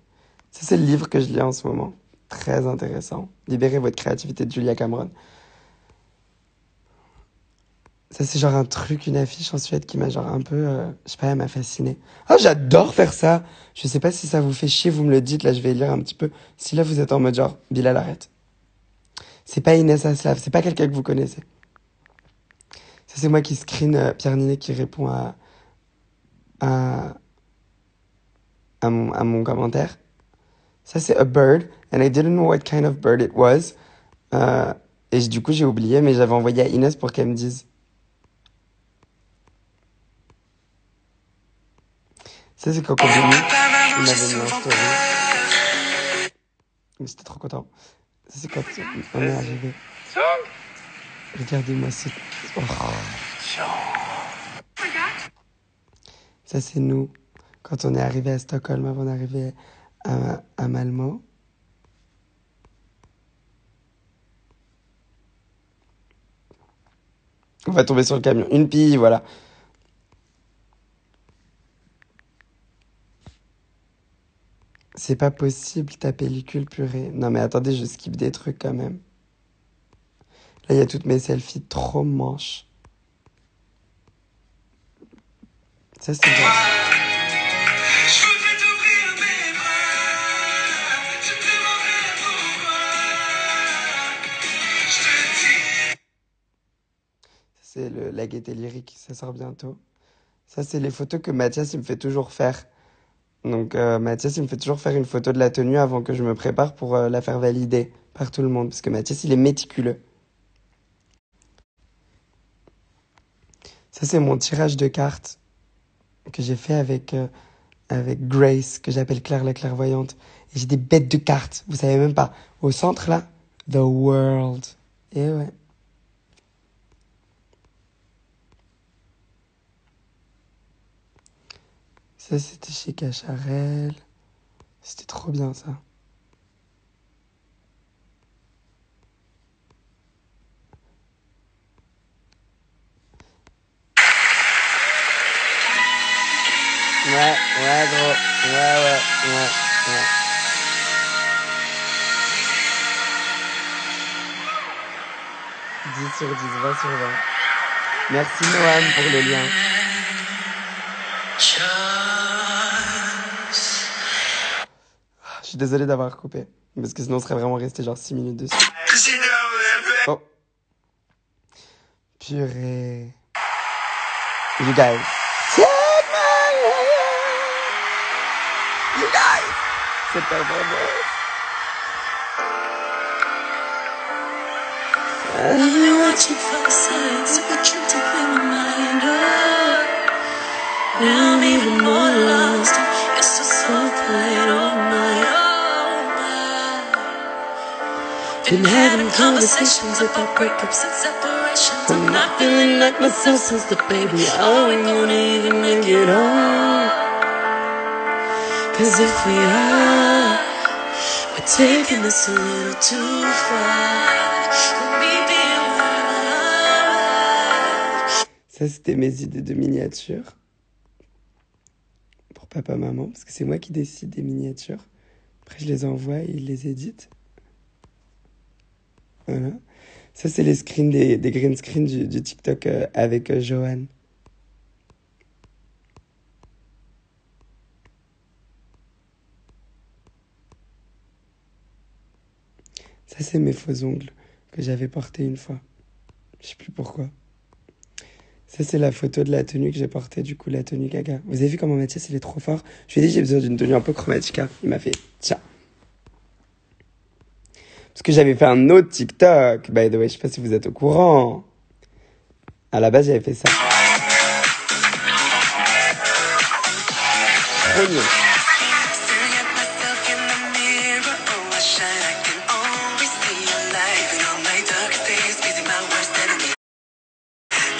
Ça, c'est le livre que je lis en ce moment. Très intéressant. Libérez votre créativité de Julia Cameron. Ça, c'est genre un truc, une affiche en Suède qui m'a genre un peu, je sais pas, elle m'a fascinée. Ah, j'adore faire ça. Je sais pas si ça vous fait chier, vous me le dites. Là, je vais lire un petit peu. Si là, vous êtes en mode genre, Bilal, arrête. C'est pas Inès Aslav, c'est pas quelqu'un que vous connaissez. Ça, c'est moi qui screen Pierre Ninet qui répond à, à mon commentaire. Ça, c'est a bird, and I didn't know what kind of bird it was. Et du coup, j'ai oublié, mais j'avais envoyé à Inès pour qu'elle me dise. Ça, c'est quand on il m'avait mis en story. Mais j'étais trop content. Ça, c'est quand on est arrivé. Regardez-moi ce... Oh. Ça, c'est nous. Quand on est arrivé à Stockholm, avant d'arriver à Malmö. On va tomber sur le camion. Une pille, voilà. C'est pas possible, ta pellicule, purée. Non, mais attendez, je skip des trucs quand même. Là, il y a toutes mes selfies trop manches. Ça, c'est bien. C'est la gaieté lyrique, ça sort bientôt. Ça, c'est les photos que Mathias, il me fait toujours faire. Donc, Mathias, il me fait toujours faire une photo de la tenue avant que je me prépare pour la faire valider par tout le monde. Parce que Mathias, il est méticuleux. Ça, c'est mon tirage de cartes que j'ai fait avec Grace, que j'appelle Claire la clairvoyante. Et j'ai des bêtes de cartes, vous savez même pas. Au centre, là, The World. Et ouais. Ça, c'était chez Cacharel. C'était trop bien, ça. Ouais, gros. Ouais. 10 sur 10, 20 sur 20. Merci Noam pour le lien. Je suis désolé d'avoir coupé. Parce que sinon on serait vraiment resté genre 6 minutes dessus. Oh. Purée. You guys. Take my hand. You guys. C'est pas vraiment. I've been watching from the sides, took a trip to clear my mind up. Now I'm even more lost. You're so playing all night. Been having conversations about breakups and separations. I'm not feeling like myself since the baby. Are we gonna even make it on? Cause if we are, we're taking this a little too far. Ça, c'était mes idées de miniatures. Pour papa, maman, parce que c'est moi qui décide des miniatures. Après, je les envoie et il les édite. Voilà. Ça, c'est les screens des green screens du TikTok avec Johan. Ça, c'est mes faux ongles que j'avais portés une fois. Je sais plus pourquoi. Ça, c'est la photo de la tenue que j'ai portée, du coup, la tenue Gaga. Vous avez vu comment Mathias, il est trop fort? Je lui ai dit, j'ai besoin d'une tenue un peu chromatica. Il m'a fait, tiens. Parce que j'avais fait un autre TikTok. By the way, je sais pas si vous êtes au courant. À la base, j'avais fait ça. Trop nul. Staring at myself in the mirror, oh I shine, I can always see your light. And all my darkest days, facing my worst enemy.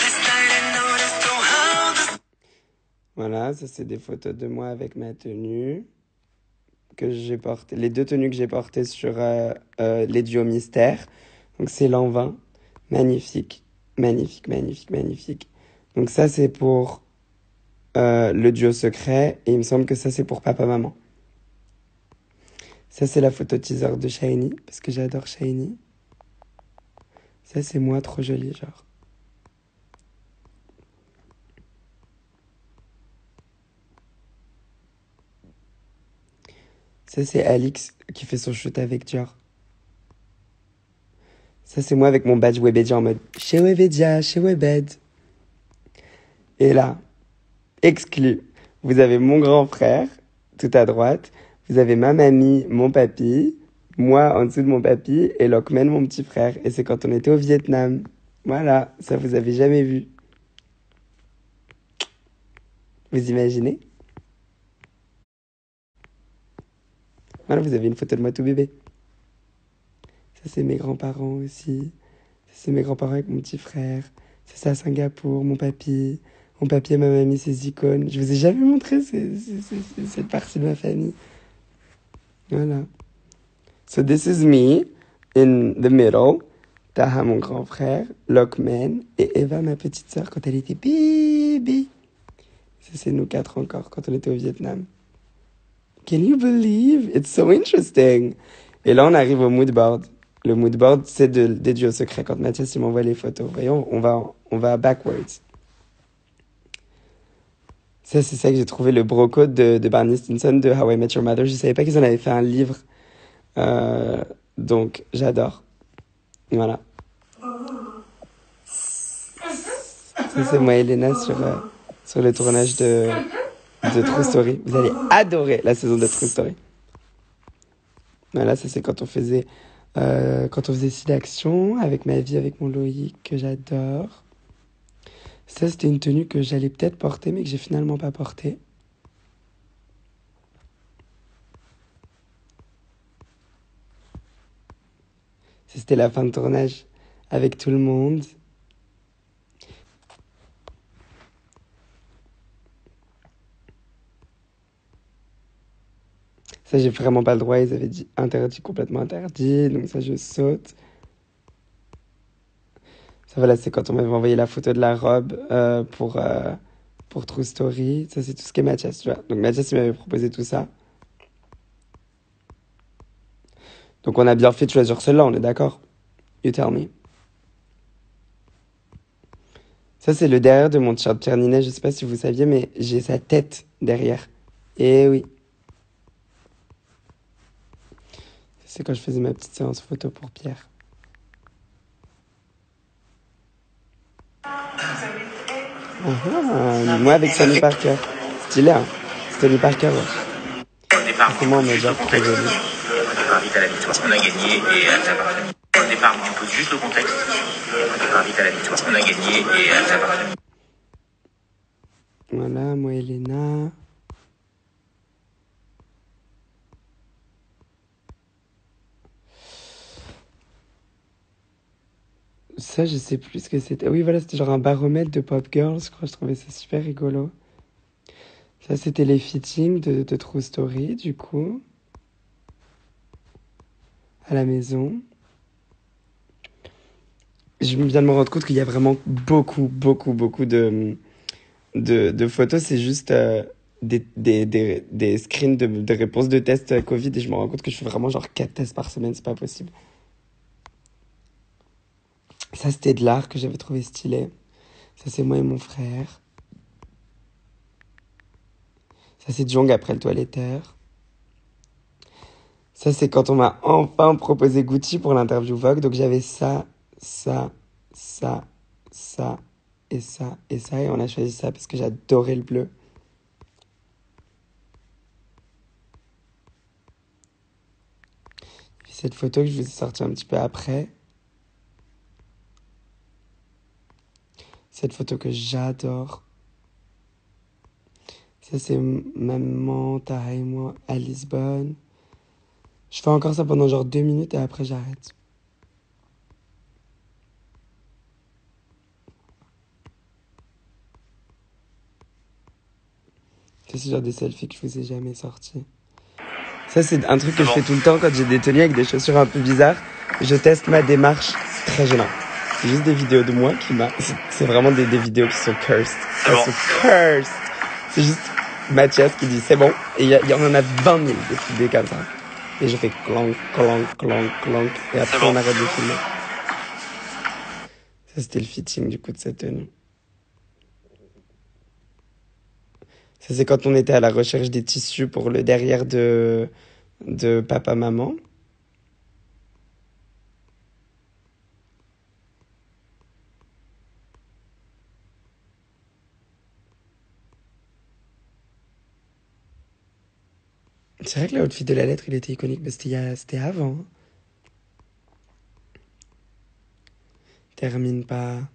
Last night I noticed, oh how the Voilà, ça, c'est des photos de moi avec ma tenue que j'ai portée. Les deux tenues que j'ai portées sur les duos mystères. Donc, c'est l'an 20. Magnifique. Magnifique, magnifique, magnifique. Donc, ça, c'est pour le duo secret. Et il me semble que ça, c'est pour papa-maman. Ça, c'est la photo teaser de Shiny, parce que j'adore Shiny. Ça, c'est moi, trop jolie, genre. Ça, c'est Alix qui fait son shoot avec Dior. Ça, c'est moi avec mon badge Webedia en mode chez Webedia, chez Webed. Et là, exclu, vous avez mon grand frère, tout à droite. Vous avez ma mamie, mon papy, moi en dessous de mon papy et Lockman, mon petit frère. Et c'est quand on était au Vietnam. Voilà, ça vous avez jamais vu. Vous imaginez? Voilà, vous avez une photo de moi tout bébé. Ça, c'est mes grands-parents aussi. Ça, c'est mes grands-parents avec mon petit frère. Ça, c'est à Singapour, mon papy. Mon papy et ma mamie, ces icônes. Je vous ai jamais montré cette partie de ma famille. Voilà. So this is me in the middle. Taha, mon grand frère, Lockman et Eva, ma petite sœur, quand elle était bébé. Ça, c'est nous quatre encore, quand on était au Vietnam. Can you believe? It's so interesting. Et là, on arrive au mood board. Le mood board, c'est des duos secrets. Quand Mathias, il m'envoie les photos. Voyons, on va backwards. Ça, c'est ça que j'ai trouvé, le bro code de Barney Stinson de How I Met Your Mother. Je savais pas qu'ils en avaient fait un livre. Donc, j'adore. Voilà. Ça, c'est moi et Elena sur le tournage de True Story. Vous allez adorer la saison de True Story. Voilà, ça, c'est quand on faisait Sidaction avec ma vie, avec mon Loïc, que j'adore. Ça, c'était une tenue que j'allais peut-être porter, mais que j'ai finalement pas portée. Ça, c'était la fin de tournage avec tout le monde. Ça, j'ai vraiment pas le droit. Ils avaient dit interdit, complètement interdit. Donc ça, je saute. Ça, voilà, c'est quand on m'avait envoyé la photo de la robe pour True Story. Ça, c'est tout ce qui est Mathias, tu vois. Donc Mathias, il m'avait proposé tout ça. Donc on a bien fait de choisir celle-là, on est d'accord? You tell me. Ça, c'est le derrière de mon t-shirt Pierre Ninet. Je sais pas si vous saviez, mais j'ai sa tête derrière. Eh oui. C'est quand je faisais ma petite séance photo pour Pierre. Moi avec Tony Parker. Stylé, hein? C'est Tony Parker, ouais. C'est moi, on me dit très joli. On départ vite à la victoire. On a gagné et ça parfait. Au départ, tu poses juste le contexte. On départ vite à la victoire. On a gagné et ça parfait. Voilà, moi, Elena. Ça, je sais plus ce que c'était. Oui, voilà, c'était genre un baromètre de Pop Girls, je crois. Je trouvais ça super rigolo. Ça, c'était les fittings de True Story, du coup. À la maison. Je viens de me rendre compte qu'il y a vraiment beaucoup de photos. C'est juste des screens de réponses de tests Covid et je me rends compte que je fais vraiment genre 4 tests par semaine, c'est pas possible. Ça, c'était de l'art que j'avais trouvé stylé. Ça, c'est moi et mon frère. Ça, c'est Jong après le toiletteur. Ça, c'est quand on m'a enfin proposé Gucci pour l'interview Vogue. Donc, j'avais ça, ça, ça, ça, et ça, et ça. Et on a choisi ça parce que j'adorais le bleu. Puis cette photo que je vous ai sortie un petit peu après. Cette photo que j'adore. Ça, c'est maman, Tara et moi à Lisbonne. Je fais encore ça pendant genre 2 minutes et après j'arrête. Ça, c'est genre des selfies que je vous ai jamais sortis. Ça, c'est un truc que je fais tout le temps quand j'ai des tenues avec des chaussures un peu bizarres. Je teste ma démarche. C'est très gênant. C'est juste des vidéos de moi qui m'a... C'est vraiment des vidéos qui sont cursed. Elles sont cursed. C'est juste Mathias qui dit c'est bon. Et il y en a 20 000 des vidéos comme ça. Et je fais clonk, clonk, clonk, clonk. Et après, on arrête de filmer. Ça, c'était le fitting du coup de cette tenue. Ça, c'est quand on était à la recherche des tissus pour le derrière de papa-maman. C'est vrai que l'outfit de la lettre, il était iconique, mais c'était avant. Hein. Termine pas.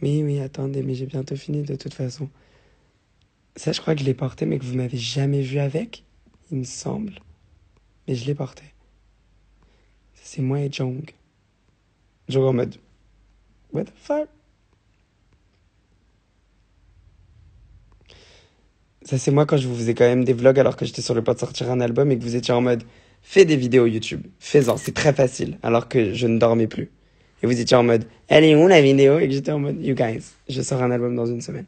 Oui, attendez, mais j'ai bientôt fini de toute façon. Ça, je crois que je l'ai porté, mais que vous m'avez jamais vu avec, il me semble. Mais je l'ai porté. Ça, c'est moi et Jong. Jong en mode, what the fuck? Ça, c'est moi quand je vous faisais quand même des vlogs alors que j'étais sur le point de sortir un album et que vous étiez en mode, fais des vidéos YouTube, fais-en, c'est très facile, alors que je ne dormais plus. Et vous étiez en mode, elle est où la vidéo? Et que j'étais en mode, you guys, je sors un album dans 1 semaine.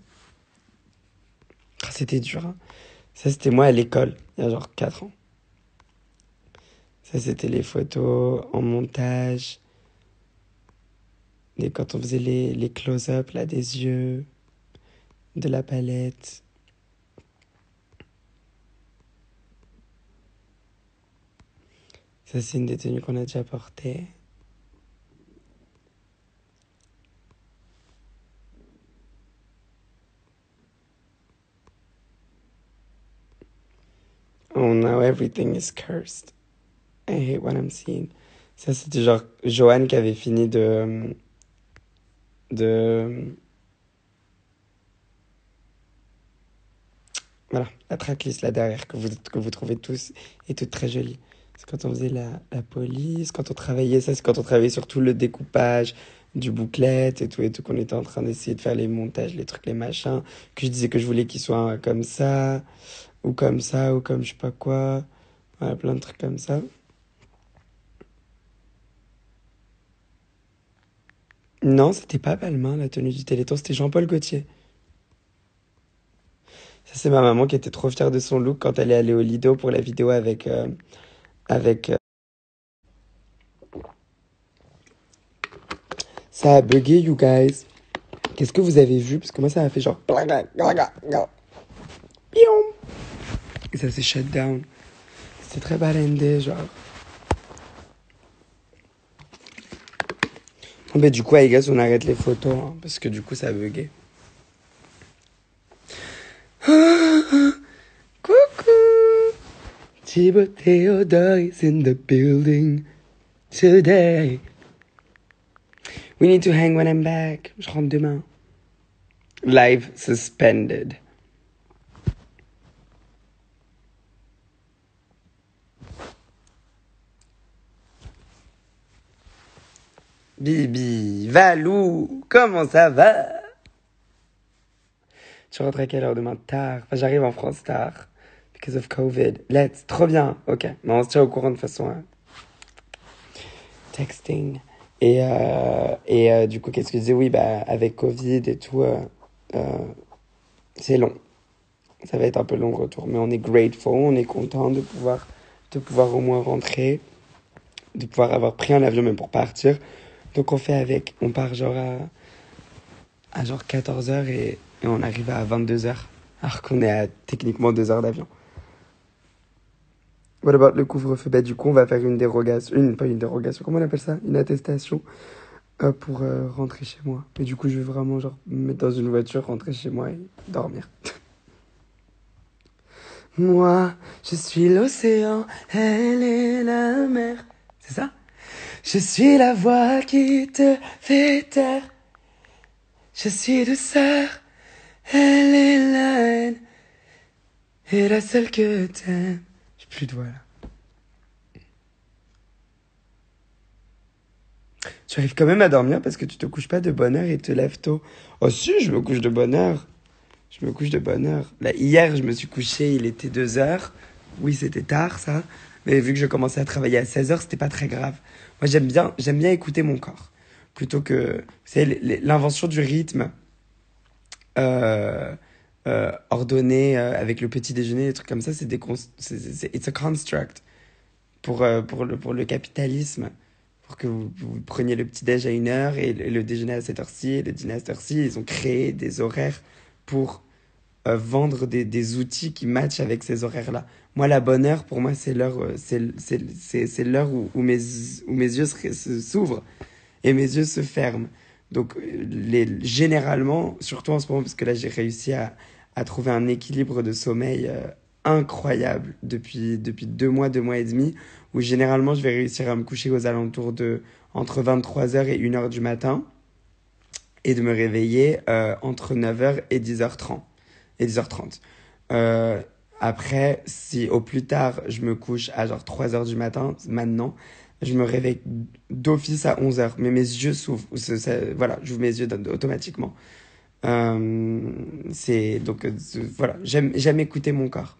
Oh, c'était dur, hein. Ça, c'était moi à l'école, il y a genre 4 ans. Ça, c'était les photos en montage. Et quand on faisait les close-up, là, des yeux, de la palette. Ça, c'est une des tenues qu'on a déjà portées. Oh, now everything is cursed. I hate what I'm seeing. Ça, c'était genre Joanne qui avait fini de voilà, la tracklist là derrière que vous trouvez tous et toutes très jolie. C'est quand on faisait la police, quand on travaillait, ça c'est quand on travaillait sur tout le découpage du bouclette et tout, qu'on était en train d'essayer de faire les montages, les trucs, les machins, que je disais que je voulais qu'ils soient comme ça, ou comme ça, ou comme je sais pas quoi. Voilà, plein de trucs comme ça. Non, c'était pas Balmain, la tenue du Téléthon, c'était Jean-Paul Gaultier. Ça, c'est ma maman qui était trop fière de son look quand elle est allée au Lido pour la vidéo avec Ça a bugué, you guys. Qu'est-ce que vous avez vu? Parce que moi, ça a fait genre... Et ça s'est shut down. C'était très balendé, genre. Bon, bah, du coup, I guess, on arrête les photos, hein, parce que du coup, ça a bugué. Coucou! Thibaut Theodore is in the building today. We need to hang when I'm back. Je rentre demain. Live suspended. Bibi, Valou, comment ça va? Tu rentres à quelle heure demain? Tard. Enfin, j'arrive en France tard. Because of COVID. Let's. Trop bien. Ok. Mais on se tient au courant de façon... texting. Et du coup, qu'est-ce que je disais? Oui, bah, avec Covid et tout, c'est long. Ça va être un peu long le retour, mais on est grateful, on est content de pouvoir au moins rentrer, de pouvoir avoir pris un avion même pour partir. Donc on fait avec, on part genre à genre 14h et on arrive à 22h, alors qu'on est à techniquement 2 heures d'avion. What about le couvre-feu? Bah, du coup, on va faire une dérogation, pas une dérogation, comment on appelle ça? Une attestation pour rentrer chez moi. Et du coup, je vais vraiment genre me mettre dans une voiture, rentrer chez moi et dormir. Moi, je suis l'océan, elle est la mer. C'est ça? Je suis la voix qui te fait taire. Je suis douceur, elle est la haine. Et la seule que t'aimes. J'ai plus de voix là. Tu arrives quand même à dormir parce que tu te couches pas de bonne heure et te lèves tôt. Oh si, je me couche de bonne heure. Je me couche de bonne heure. Là, hier, je me suis couché, il était 2h. Oui, c'était tard, ça. Mais vu que je commençais à travailler à 16h, c'était pas très grave. Moi, j'aime bien écouter mon corps. Plutôt que, vous savez, l'invention du rythme ordonné avec le petit déjeuner, des trucs comme ça, it's a construct pour le capitalisme. Pour que vous preniez le petit-déj à 1h et le déjeuner à cette heure-ci et le dîner à cette heure-ci. Ils ont créé des horaires pour vendre des outils qui matchent avec ces horaires-là. Moi, la bonne heure, pour moi, c'est l'heure, c'est l'heure où mes yeux s'ouvrent et mes yeux se ferment. Donc, généralement, surtout en ce moment, parce que là, j'ai réussi à trouver un équilibre de sommeil incroyable depuis 2 mois, 2 mois et demi, où généralement, je vais réussir à me coucher aux alentours de entre 23h et 1h du matin et de me réveiller entre 9h et 10h30. Et 10h30. Après, si au plus tard, je me couche à genre 3h du matin, maintenant, je me réveille d'office à 11h. Mais mes yeux s'ouvrent. Voilà, j'ouvre mes yeux automatiquement. Donc, voilà, j'aime écouter mon corps.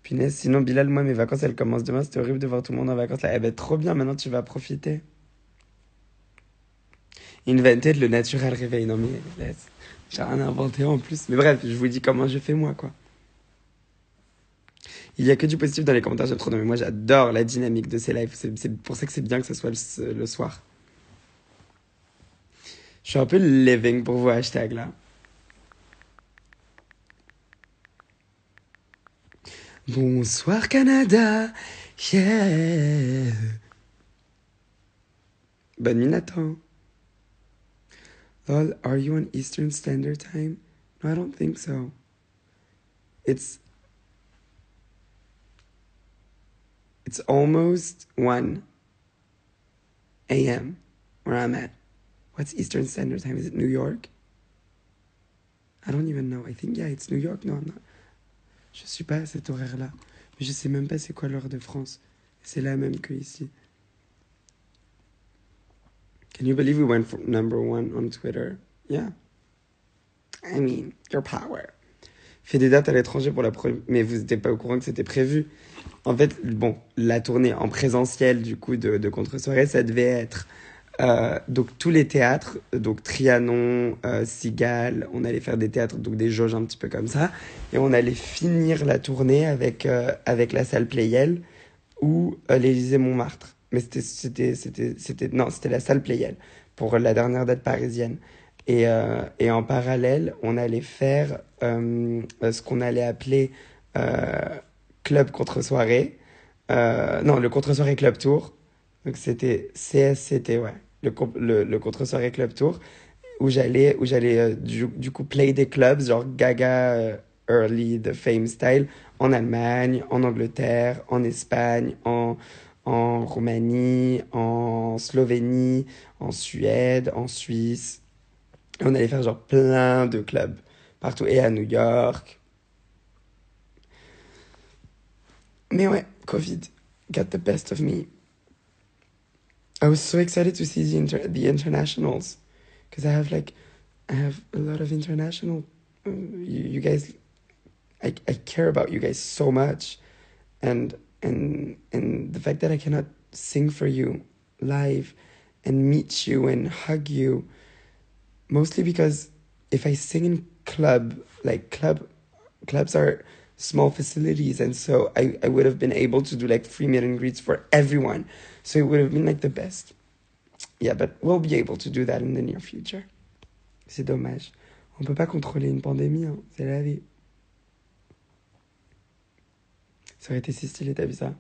Punaise, sinon, Bilal, moi, mes vacances, elles commencent demain. C'était horrible de voir tout le monde en vacances là. Eh ben, trop bien, maintenant, tu vas profiter. Invented, le naturel réveil. Non, mais laisse. J'ai rien inventé en plus. Mais bref, je vous dis comment je fais moi, quoi. Il y a que du positif dans les commentaires, j'aime trop. Non, mais moi, j'adore la dynamique de ces lives. C'est pour ça que c'est bien que ce soit le soir. Je suis un peu living pour vos hashtags, là. Bonsoir, Canada. Yeah. Bonne nuit, Nathan. Lol, are you on Eastern Standard Time? No, I don't think so. It's almost 1 a.m. where I'm at. What's Eastern Standard Time? Is it New York? I don't even know. I think, yeah, it's New York. No, I'm not. Je suis pas à cet horaire-là. Mais je sais même pas c'est quoi l'heure de France. C'est la même que ici. Can you believe we went for #1 on Twitter? Yeah. I mean, your power. Fait des dates à l'étranger pour la première... Mais vous n'étiez pas au courant que c'était prévu. En fait, bon, la tournée en présentiel, du coup, de contre-soirée, ça devait être... donc tous les théâtres, donc Trianon, Cigale, on allait faire des théâtres, donc des jauges un petit peu comme ça, et on allait finir la tournée avec la salle Playel ou l'Élysée-Montmartre. Mais c'était la salle Playel pour la dernière date parisienne. Et en parallèle, on allait faire ce qu'on allait appeler Club Contre-Soirée. Non, le Contre-Soirée Club Tour. Donc c'était CSCT, ouais. Le Contre-Soirée Club Tour. Où j'allais du coup play des clubs, genre Gaga Early, The Fame Style, en Allemagne, en Angleterre, en Espagne, en Roumanie, en Slovénie, en Suède, en Suisse. On allait faire genre plein de clubs partout et à New York. Mais ouais, Covid got the best of me. I was so excited to see the internationals because I have a lot of international. You guys, I care about you guys so much, and the fact that I cannot sing for you live and meet you and hug you. Mostly because if I sing in clubs are small facilities, and so I would have been able to do like free meet and greets for everyone. So it would have been like the best. Yeah, but we'll be able to do that in the near future. C'est dommage. On peut pas contrôler une pandémie, hein. C'est la vie. Ça aurait été si stylé, t'as vu ça?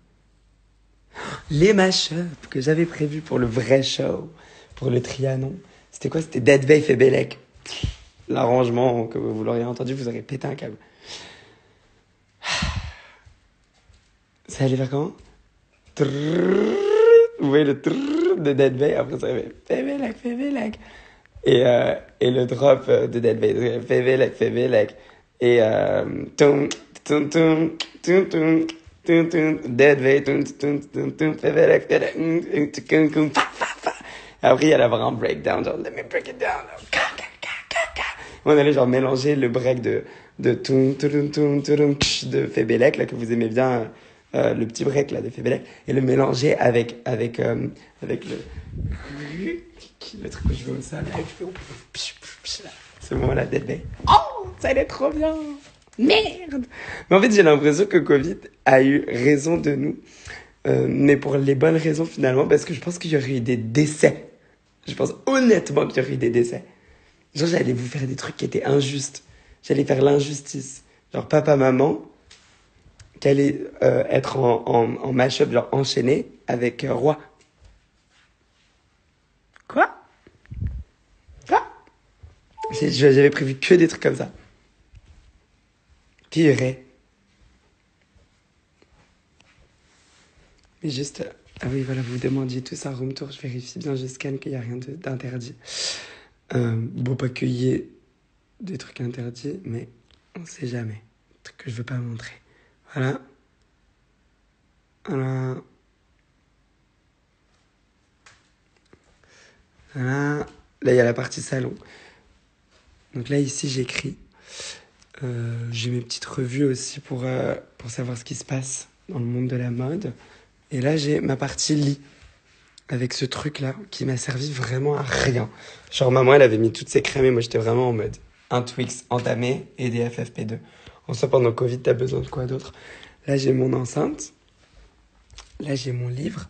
Les mash-up que j'avais prévus pour le vrai show, pour le Trianon. C'était quoi? C'était Dead Bay fait Bellec. L'arrangement, que vous l'auriez entendu, vous aurez pété un câble. Ça allait faire comment? Vous voyez le de Dead Bay, après ça fait Bellec. Et le drop de Dead Bay, fait Bellec. Et tum, tum, tum, tum, tum. Dead Bay, après il y allait avoir un breakdown, genre let me break it down. On allait genre mélanger le break de Fébélec là que vous aimez bien, le petit break là de Fébélec, et le mélanger avec le truc que je veux au sol là, ce moment là Dead Bay. Oh, ça allait trop bien. Merde! Mais en fait, j'ai l'impression que Covid a eu raison de nous. Mais pour les bonnes raisons, finalement, parce que je pense qu'il y aurait eu des décès. Je pense honnêtement qu'il y aurait eu des décès. Genre, j'allais vous faire des trucs qui étaient injustes. J'allais faire l'injustice. Genre, papa, maman, qui allait être en mash-up, genre enchaîné, avec Roi. Quoi? J'avais prévu que des trucs comme ça. Purée. Mais juste... Ah oui, voilà, vous demandiez tout ça, room tour. Je vérifie bien, je scanne qu'il n'y a rien d'interdit. Bon, pas qu'il y ait des trucs interdits, mais on sait jamais. Des trucs que je veux pas montrer. Voilà. Voilà. Voilà. Là, il y a la partie salon. Donc là, ici, j'écris. J'ai mes petites revues aussi pour savoir ce qui se passe dans le monde de la mode. Et là, j'ai ma partie lit, avec ce truc-là, qui m'a servi vraiment à rien. Genre, maman, elle avait mis toutes ses crèmes et moi, j'étais vraiment en mode un Twix entamé et des FFP2. En soi, pendant le Covid, t'as besoin de quoi d'autre? Là, j'ai mon enceinte. Là, j'ai mon livre.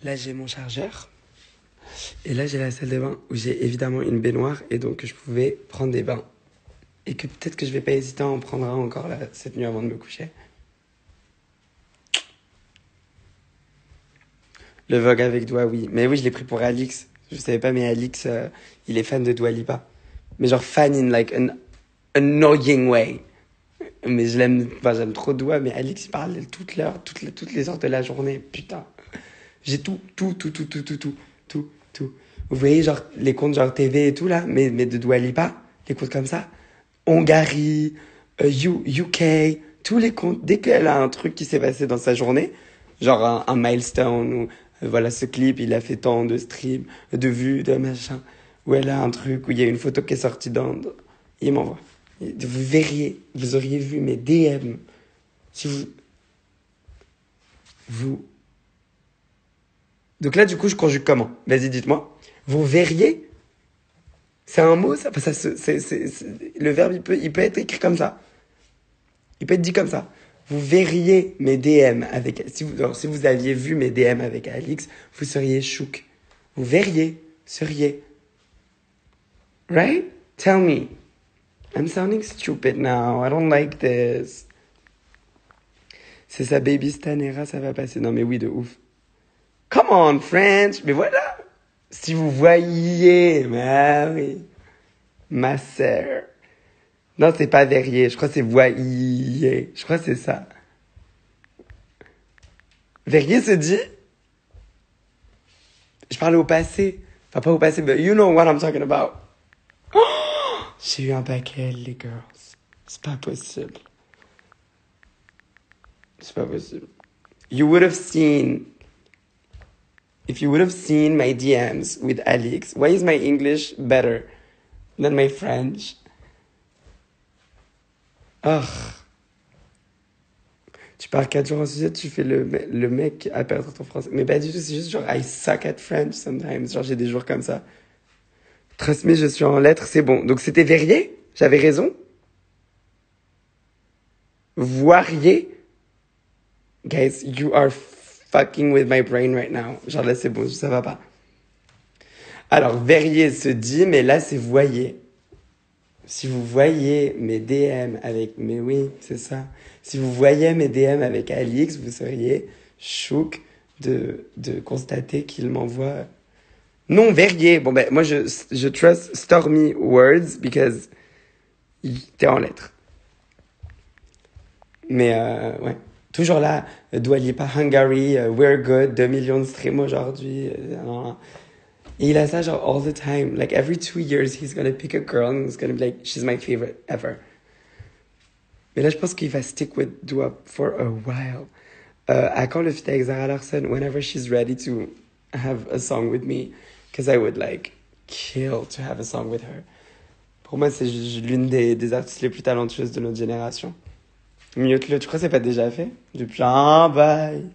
Là, j'ai mon chargeur. Et là, j'ai la salle de bain où j'ai évidemment une baignoire et donc je pouvais prendre des bains. Et que peut-être que je vais pas hésiter à en prendre un encore là, cette nuit avant de me coucher. Le Vogue avec Dua, oui. Mais oui, je l'ai pris pour Alix. Je savais pas, mais Alix, il est fan de Dua Lipa. Mais genre fan in like an annoying way. Mais je l'aime, enfin, j'aime trop Dua, mais Alix, il parle toutes les heures de la journée. Putain. J'ai tout. Vous voyez, genre, les comptes genre TV et tout là, mais de Dua Lipa, les comptes comme ça. Hongrie, UK, tous les comptes, dès qu'elle a un truc qui s'est passé dans sa journée, genre un milestone, ou voilà, ce clip, il a fait tant de streams, de vues, de machin, ou elle a un truc, où il y a une photo qui est sortie il m'envoie. Vous verriez, vous auriez vu mes DM, si vous... Donc là, du coup, je conjugue comment? Vas-y, dites-moi. Vous verriez? C'est un mot, ça? Le verbe, il peut être écrit comme ça. Il peut être dit comme ça. Vous verriez mes DM avec... Si vous aviez vu mes DM avec Alix, vous seriez chouk. Vous seriez. Right? Tell me. I'm sounding stupid now. I don't like this. C'est ça, baby Stanera, ça va passer. Non, mais oui, de ouf. Come on, French. Mais voilà. Si vous voyiez, mais oui. Ma sœur. Non, c'est pas verrier. Je crois que c'est voyer. Je crois que c'est ça. Verrier se dit? Je parle au passé. Enfin, pas au passé, but you know what I'm talking about. Oh, j'ai eu un paquet, les girls. C'est pas possible. You would have seen... If you would have seen my DMs with Alix, why is my English better than my French? Oh. Tu parles 4 jours en sujet, tu fais le mec à perdre ton français. Mais pas du tout, c'est juste genre I suck at French sometimes. Genre j'ai des jours comme ça. Trust me, je suis en lettres, c'est bon. Donc c'était Verrier? J'avais raison? Voirier? Guys, you are fucking with my brain right now. Genre là, c'est bon, ça va pas. Alors, Verrier se dit, mais là, c'est voyer. Si vous voyez mes DM avec... Mais oui, c'est ça. Si vous voyez mes DM avec Alix, vous seriez chouk de constater qu'il m'envoie... Non, Verrier. Bon, ben, moi, je trust Stormy Words because t'es en lettres. Mais, ouais. Toujours là, Dua Lipa, Hungary, We're Good, 2 millions de streams aujourd'hui. Et il a ça genre all the time. Like every 2 years, he's gonna pick a girl and he's gonna be like, she's my favorite ever. Mais là, je pense qu'il va stick with Dua for a while. À quand le feat avec Zara Larsson? Whenever she's ready to have a song with me. Because I would like kill to have a song with her. Pour moi, c'est l'une des artistes les plus talentueuses de notre génération. Mute-le, tu crois que c'est pas déjà fait? Depuis un bail.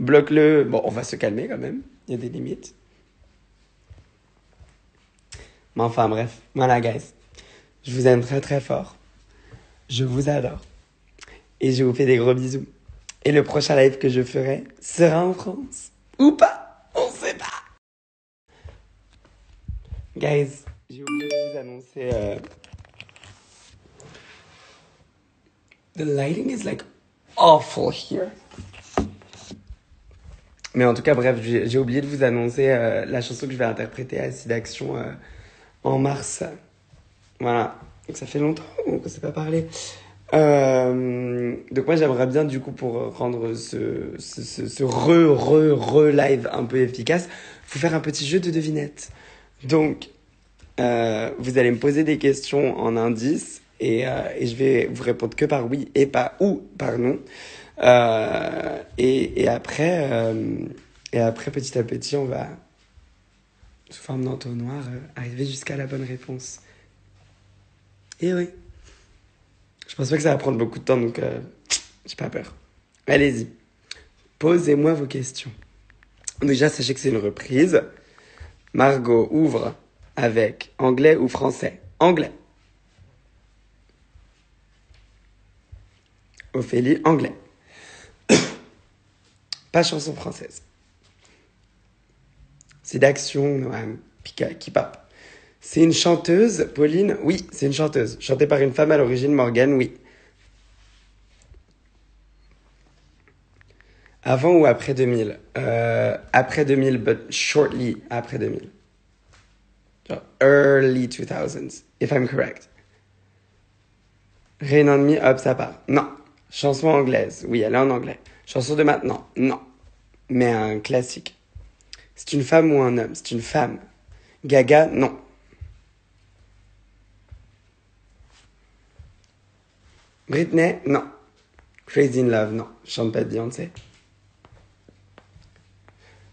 Bloque-le. Bon, on va se calmer quand même. Il y a des limites. Mais enfin, bref. Voilà, guys. Je vous aime très très fort. Je vous adore. Et je vous fais des gros bisous. Et le prochain live que je ferai sera en France. Ou pas. On sait pas. Guys, j'ai oublié de vous annoncer... The lighting is like awful here. Mais en tout cas, bref, j'ai oublié de vous annoncer la chanson que je vais interpréter à Acide Action en mars. Voilà. Donc ça fait longtemps qu'on ne s'est pas parlé. Donc moi, j'aimerais bien, du coup, pour rendre ce live un peu efficace, vous faire un petit jeu de devinettes. Donc, vous allez me poser des questions en indice. Et je vais vous répondre que par oui et pas ou par non. Et après, petit à petit, on va, sous forme d'entonnoir, arriver jusqu'à la bonne réponse. Et oui. Je pense pas que ça va prendre beaucoup de temps, donc j'ai pas peur. Allez-y. Posez-moi vos questions. Déjà, sachez que c'est une reprise. Margot ouvre avec anglais ou français? Anglais. Ophélie, anglais. Pas chanson française. C'est d'action, Noam, keep up. C'est une chanteuse, Pauline? Oui, c'est une chanteuse. Chantée par une femme à l'origine, Morgane, oui. Avant ou après 2000? Après 2000, but shortly après 2000. Genre early 2000s, if I'm correct. Rain on Me, hop, ça part. Non. Chanson anglaise. Oui, elle est en anglais. Chanson de maintenant. Non. Mais un classique. C'est une femme ou un homme? C'est une femme. Gaga, non. Britney, non. Crazy in Love, non. Je chante pas de Beyoncé.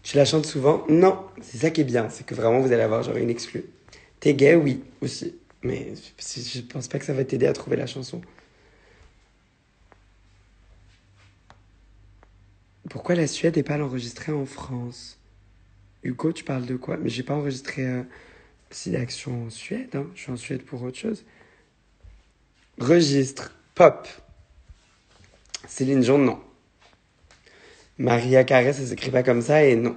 Tu la chantes souvent? Non. C'est ça qui est bien. C'est que vraiment, vous allez avoir genre une exclue. T'es gay? Oui, aussi. Mais je pense pas que ça va t'aider à trouver la chanson. Pourquoi la Suède n'est pas enregistrée en France? Hugo, tu parles de quoi? Mais j'ai pas enregistré Acide Action en Suède. Hein. Je suis en Suède pour autre chose. Registre. Pop. Céline Dion, non. Maria Carey, ça s'écrit pas comme ça et non.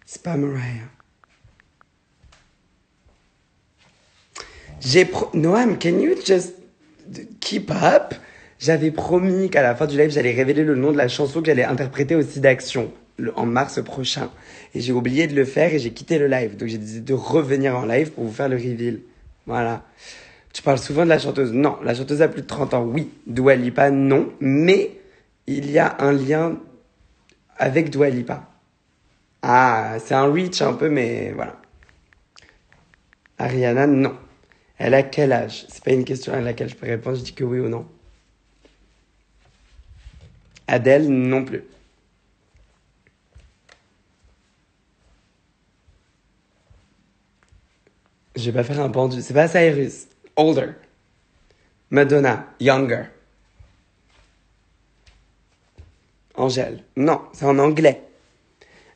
C'est pas Mariah. Noam, can you just keep up? J'avais promis qu'à la fin du live, j'allais révéler le nom de la chanson que j'allais interpréter au Acide Action en mars prochain. Et j'ai oublié de le faire et j'ai quitté le live. Donc j'ai décidé de revenir en live pour vous faire le reveal. Voilà. Tu parles souvent de la chanteuse? Non. La chanteuse a plus de 30 ans? Oui. Dua Lipa? Non. Mais il y a un lien avec Dua Lipa. Ah, c'est un reach un peu, mais voilà. Ariana? Non. Elle a quel âge? C'est pas une question à laquelle je peux répondre, je dis que oui ou non. Adèle? Non plus. Je vais pas faire un pendu. C'est pas Cyrus. Older. Madonna. Younger. Angèle. Non, c'est en anglais.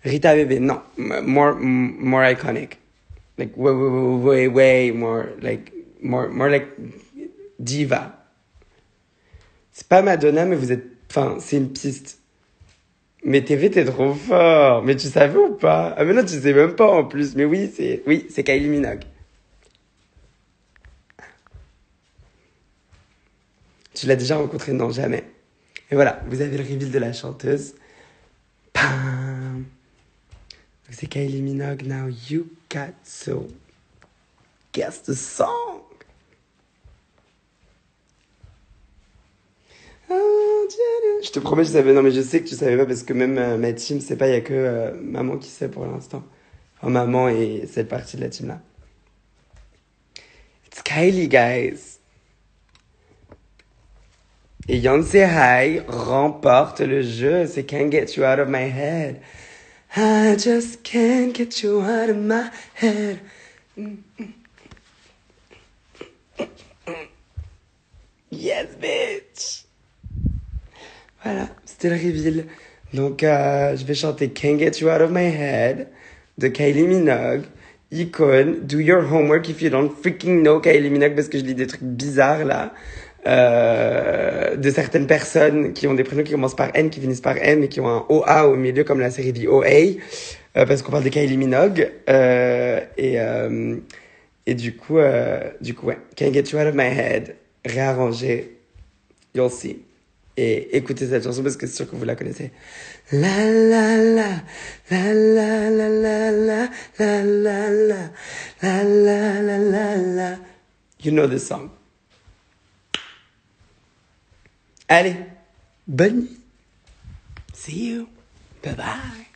Rita Bébé, non. More iconic. Like, way more, more like diva. C'est pas Madonna, mais vous êtes... Enfin, c'est une piste. Mais TV, t'es trop fort. Mais tu savais ou pas? Ah mais non, tu sais même pas en plus. Mais oui, c'est Kylie Minogue. Tu l'as déjà rencontrée? Non, jamais. Et voilà, vous avez le reveal de la chanteuse. Pam! C'est Kylie Minogue. Now you got to guess the song. Je te promets, je savais. Non, mais je sais que tu savais pas parce que même ma team sait pas. Il y a que maman qui sait pour l'instant. Enfin, maman et cette partie de la team là. It's Kylie, guys. Et Beyoncé High remporte le jeu. C'est Can't Get You Out of My Head. I just can't get you out of my head. Yes, bitch. Voilà, c'était le reveal. Donc, je vais chanter Can't Get You Out of My Head de Kylie Minogue. Icône, do your homework if you don't freaking know Kylie Minogue, parce que je lis des trucs bizarres là. De certaines personnes qui ont des prénoms qui commencent par N, qui finissent par M et qui ont un OA au milieu, comme la série The OA, parce qu'on parle de Kylie Minogue. Et du coup, ouais. Can't Get You Out of My Head, réarrangé, you'll see. Et écoutez cette chanson parce que c'est sûr que vous la connaissez. La la la, la la la la la, la la la, la la la la la. You know this song. Allez, bonne nuit. See you. Bye bye.